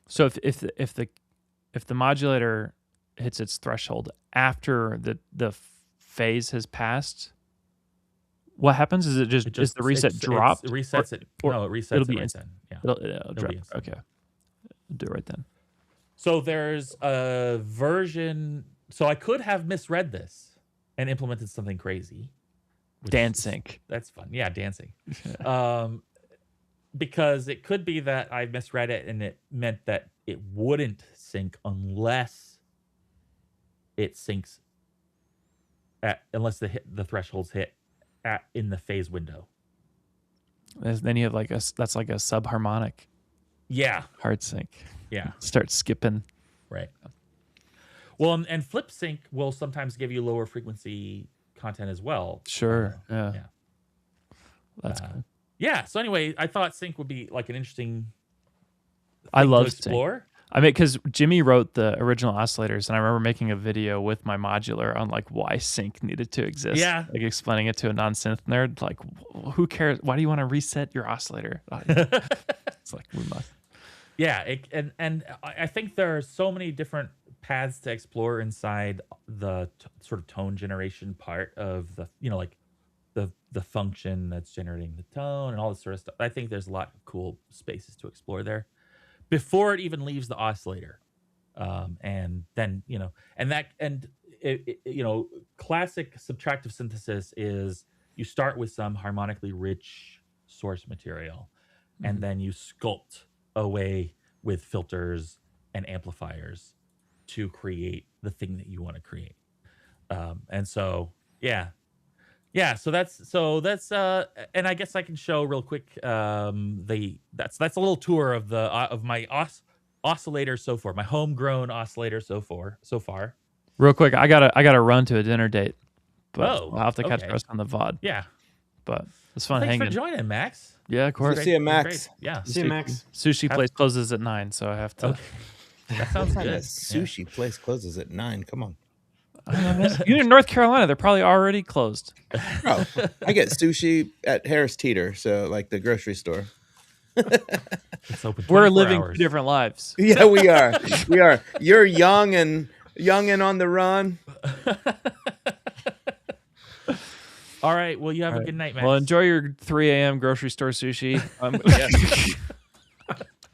So if the modulator hits its threshold after the phase has passed, what happens? Is it is the reset dropped? It resets it. No, it resets it'll be right then. Yeah. It'll drop. Okay. Do it right then. So there's a version. So I could have misread this and implemented something crazy. Dancing. That's fun. Yeah, dancing. Because it could be that I misread it and it meant that it wouldn't sync unless it syncs unless the thresholds hit in the phase window. Then you have that's like a subharmonic. Yeah. Hard sync. Yeah. Start skipping. Right. Well, and flip sync will sometimes give you lower frequency content as well. Sure. Yeah. That's cool. Yeah. So anyway, I thought sync would be like an interesting thing I love to explore. Sync. I mean, because Jimmy wrote the original oscillators, and I remember making a video with my modular on like why sync needed to exist. Yeah, like explaining it to a non-synth nerd. Like, who cares? Why do you want to reset your oscillator? It's like we must. Yeah, and I think there are so many different paths to explore inside the sort of tone generation part of the like the function that's generating the tone and all this sort of stuff. I think there's a lot of cool spaces to explore there before it even leaves the oscillator. And then, and classic subtractive synthesis is you start with some harmonically rich source material, and then you sculpt away with filters and amplifiers to create the thing that you want to create. And so, yeah. So that's and I guess I can show real quick. That's a little tour of my oscillator so far, my homegrown oscillator so far. Real quick, I gotta run to a dinner date, but I'll have to catch the rest on the VOD. Yeah, but it's fun thanks hanging. for joining, Max. Yeah, of course. See you, Max. Yeah, see you, Max. Sushi place closes at 9, so I have to. Okay. That sounds good. Sushi place closes at 9. Come on. You're in North Carolina. They're probably already closed. Bro, I get sushi at Harris Teeter, so like the grocery store. It's open 24 We're living hours. different lives. Yeah, we are. We are. You're young and on the run. All right. Well, you have a good night, Max. Well, enjoy your 3 a.m. grocery store sushi. I'm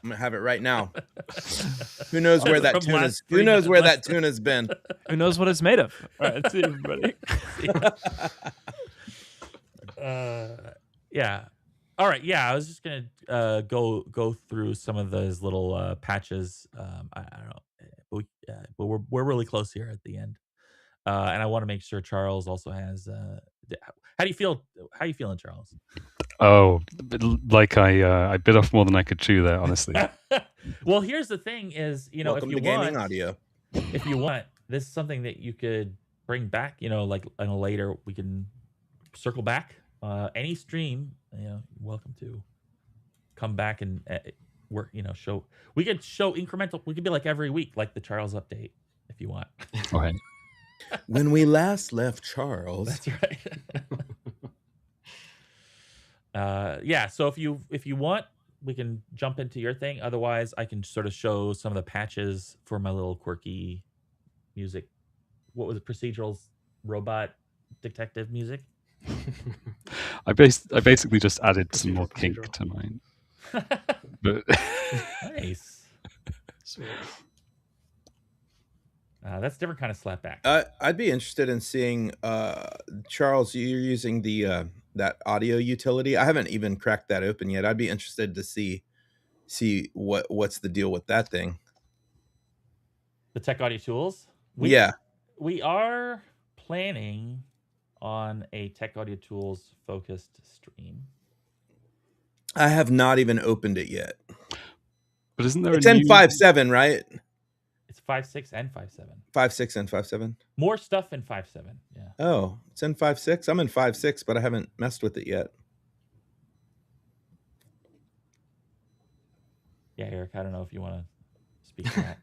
gonna have it right now. Who knows where that tuna's? Who knows where that tuna's been? Who knows what it's made of? All right, see you, everybody. Yeah. All right. Yeah, I was just gonna go through some of those little patches. I don't know, but we're really close here at the end, and I want to make sure Charles also has. How do you feel? How you feeling, Charles? Oh, like I bit off more than I could chew there, honestly. Well, here's the thing: is Welcome if you to want gaming audio. If you want, this is something that you could bring back. Like in a later, we can circle back. Any stream, you're welcome to come back and work. Show. We could show incremental. We could be like every week, like the Charles update, if you want. Okay. When we last left Charles. That's right. Yeah. So if you want, we can jump into your thing. Otherwise, I can sort of show some of the patches for my little quirky music. What was it? Procedurals, robot, detective music. I basically just added some more kink to mine. But Nice. Sweet. That's a different kind of slapback. I'd be interested in seeing Charles. You're using the that audio utility. I haven't even cracked that open yet. I'd be interested to see what's the deal with that thing. The Tech Audio Tools. We are planning on a Tech Audio Tools focused stream. I have not even opened it yet. But isn't there? It's in 5.7, right? It's 5.6 and 5.7. 5.6 and 5.7. More stuff in 5.7. Yeah. Oh, it's in 5.6. I'm in 5.6, but I haven't messed with it yet. Yeah, Eric. I don't know if you want to speak to that.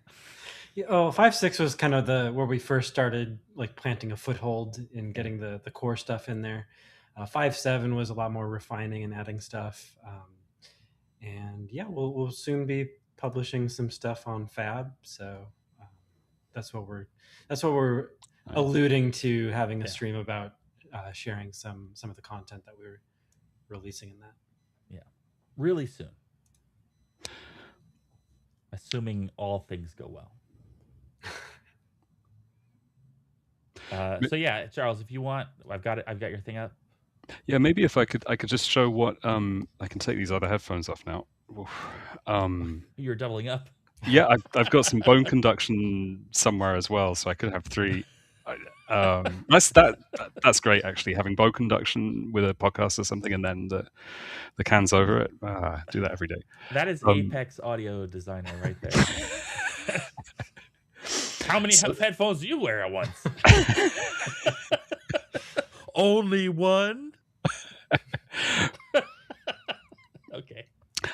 Yeah, 5.6 was kind of where we first started like planting a foothold in getting the core stuff in there. 5.7 was a lot more refining and adding stuff. And yeah, we'll soon be publishing some stuff on Fab. So that's what we're alluding to, having a stream about sharing some of the content that we're releasing in that. Yeah, really soon, assuming all things go well. So yeah, Charles, if you want, I've got your thing up. Yeah, maybe if I could just show what I can take these other headphones off now. You're doubling up. Yeah, I've got some bone conduction somewhere as well, so I could have 3. That's great, actually, having bone conduction with a podcast or something, and then the cans over it. Do that every day. That is Apex Audio Designer right there. How many headphones do you wear at once? Only one. Okay.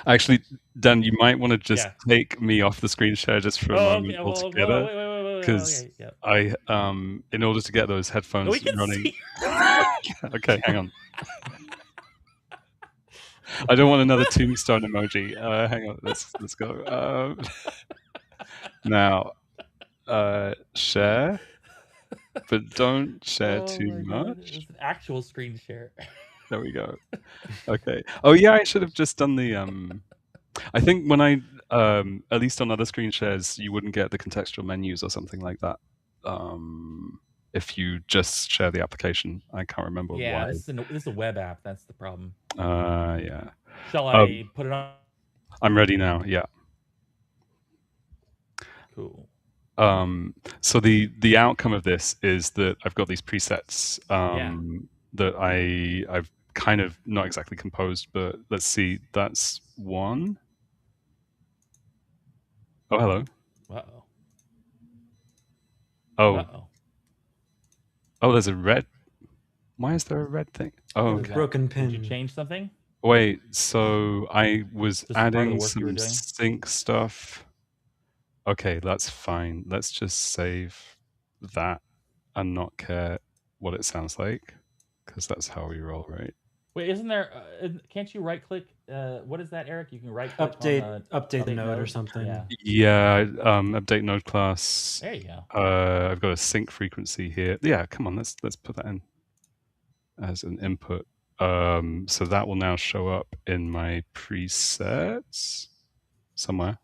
Actually, Dan, you might want to just take me off the screen share just for a moment altogether, because I, in order to get those headphones running. Okay, hang on. I don't want another tombstone emoji. Hang on, let's go. Now, share, but don't share too much. It's an actual screen share. There we go. Okay. Oh yeah, I should have just done the. I think when I, at least on other screen shares, you wouldn't get the contextual menus or something like that. if you just share the application. I can't remember Yeah, why. this is a web app. That's the problem. Yeah. Shall I put it on? I'm ready now. Yeah. Cool. So the outcome of this is that I've got these presets that I've kind of not exactly composed, but let's see. That's one. Oh, hello. Uh-oh. Oh. Uh-oh. Oh, there's a red. Why is there a red thing? Oh, okay. Broken pin. Did you change something? Wait, so I was Just part of the adding work you were some doing? sync stuff. Okay, that's fine. Let's just save that and not care what it sounds like, because that's how we roll, right? Wait, isn't there? Can't you right click? What is that, Eric? You can right click update the node or something. Yeah. Yeah. Update node class. There you go. I've got a sync frequency here. Yeah, come on. Let's put that in as an input. So that will now show up in my presets somewhere.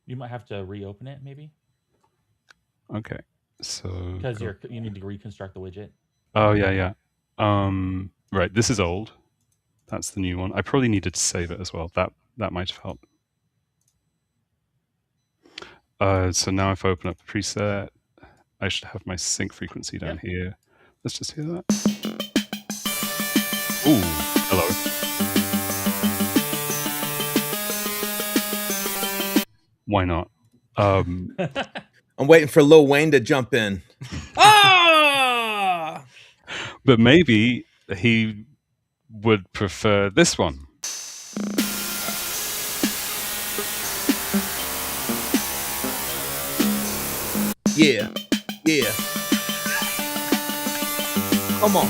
You might have to reopen it, maybe. Okay. So because you need to reconstruct the widget. Oh yeah. Right. This is old. That's the new one. I probably needed to save it as well. That might have helped. So now if I open up the preset, I should have my sync frequency down here. Let's just hear that. Ooh, hello. Why not? I'm waiting for Lil Wayne to jump in. Ah! But maybe he would prefer this one. Yeah. Come on.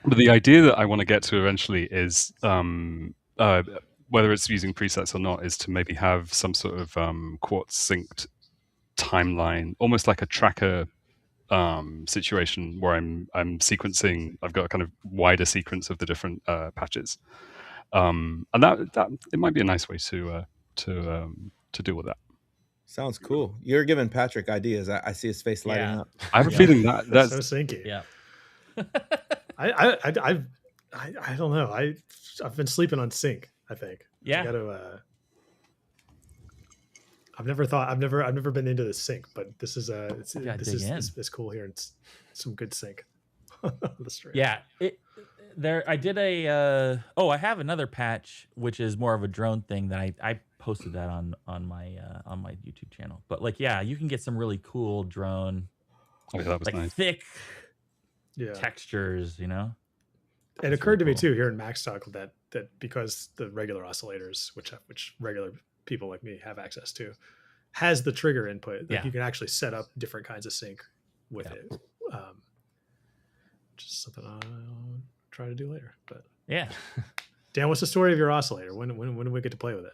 But the idea that I want to get to eventually is, whether it's using presets or not, is to maybe have some sort of quartz synced timeline, almost like a tracker situation where I'm sequencing. I've got a kind of wider sequence of the different patches, and that it might be a nice way to deal with that. Sounds cool. You're giving Patrick ideas. I see his face lighting up. I have a feeling that's so syncy. Yeah. I don't know. I've been sleeping on sync, I think. Yeah. I gotta, I've never been into the sync, but this is it's cool here. It's some good sync. Yeah. I did a I have another patch which is more of a drone thing that I posted that on my YouTube channel. But you can get some really cool drone that was nice. thick textures, It occurred to me too here in Max Talk that because the regular oscillators, which regular people like me have access to, has the trigger input, you can actually set up different kinds of sync with it. Just something I'll try to do later. But Dan, what's the story of your oscillator? When do we get to play with it?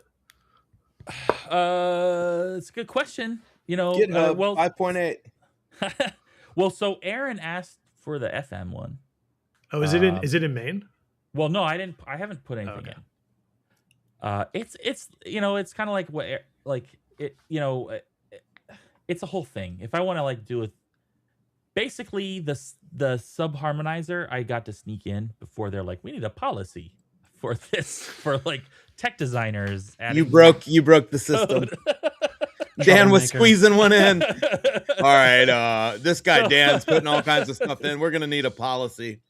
It's a good question. 5.8. Well, so Aaron asked for the FM one. Oh, is it in main? Well, no, I haven't put anything in. It's it's kind of like it's a whole thing. If I want to do it, basically the sub harmonizer, I got to sneak in before they're like, we need a policy for this for tech designers. You broke the system. Dan was squeezing one in. All right, this guy Dan's putting all kinds of stuff in. We're gonna need a policy.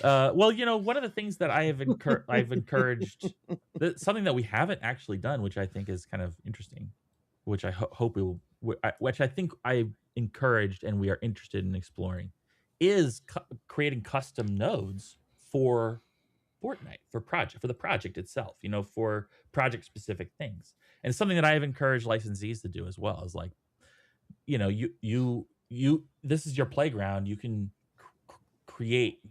Well, one of the things that I've encouraged, something that we haven't actually done, which I think is kind of interesting, which I hope we will, which I think I've encouraged and we are interested in exploring, is creating custom nodes for Fortnite, for the project itself, for project specific things. And it's something that I have encouraged licensees to do as well. Is you this is your playground. You can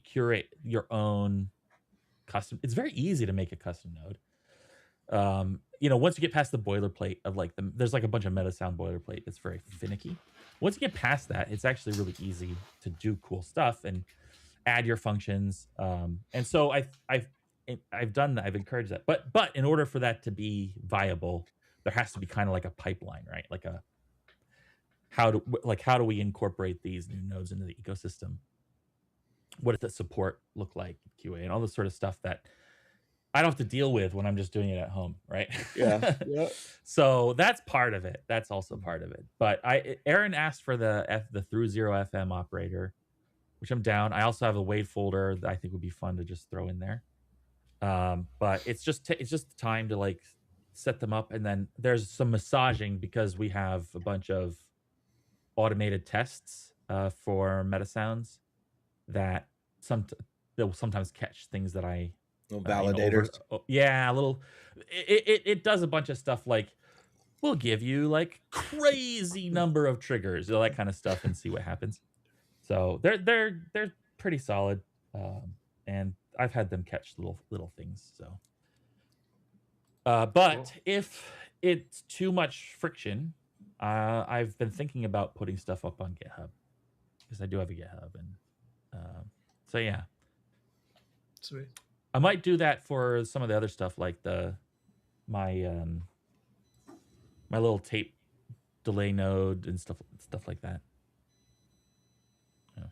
curate your own custom. It's very easy to make a custom node. Once you get past the boilerplate of there's a bunch of meta sound boilerplate that's very finicky. Once you get past that, it's actually really easy to do cool stuff and add your functions. And so I've done that. I've encouraged that. But in order for that to be viable, there has to be kind of like a pipeline, right? how do we incorporate these new nodes into the ecosystem? What does the support look like, QA, and all this sort of stuff that I don't have to deal with when I'm just doing it at home, right? Yeah. So that's part of it. That's also part of it. But Aaron asked for the through 0FM operator, which I'm down. I also have a wave folder that I think would be fun to just throw in there. But it's just time to like set them up, and then there's some massaging because we have a bunch of automated tests for meta sounds that they'll sometimes catch things that I validators. Yeah, a little. It does a bunch of stuff like we'll give you like crazy number of triggers, all that kind of stuff, and see what happens. So they're pretty solid, and I've had them catch little things. So, but cool. If it's too much friction, I've been thinking about putting stuff up on GitHub because I do have a GitHub, and so yeah. Sweet. I might do that for some of the other stuff, like my little tape delay node and stuff like that. Yeah.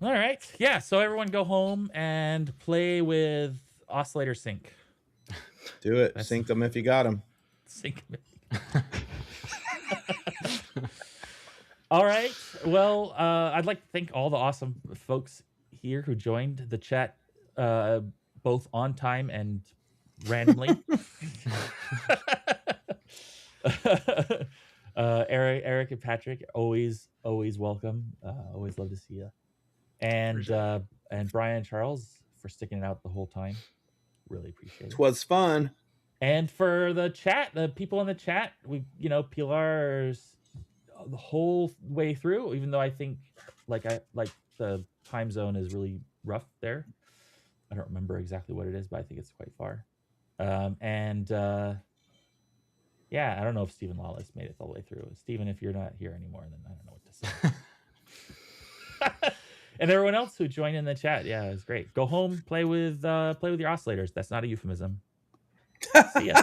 All right, yeah. So everyone, go home and play with Oscillator Sync. Do it. Sync them if you got them. Sync them. All right. Well, I'd like to thank all the awesome folks here who joined the chat, both on time and randomly. Eric and Patrick, always welcome. Always love to see you. And Brian and Charles for sticking it out the whole time. Really appreciate it. It was fun. And for the chat, the people in the chat, Pilar's the whole way through, even though I think the time zone is really rough there. I don't remember exactly what it is, but I think it's quite far. Yeah, I don't know if Stephen Lawless made it all the way through. Stephen, if you're not here anymore, then I don't know what to say. And everyone else who joined in the chat, yeah, it was great. Go home, play with your oscillators. That's not a euphemism. See ya.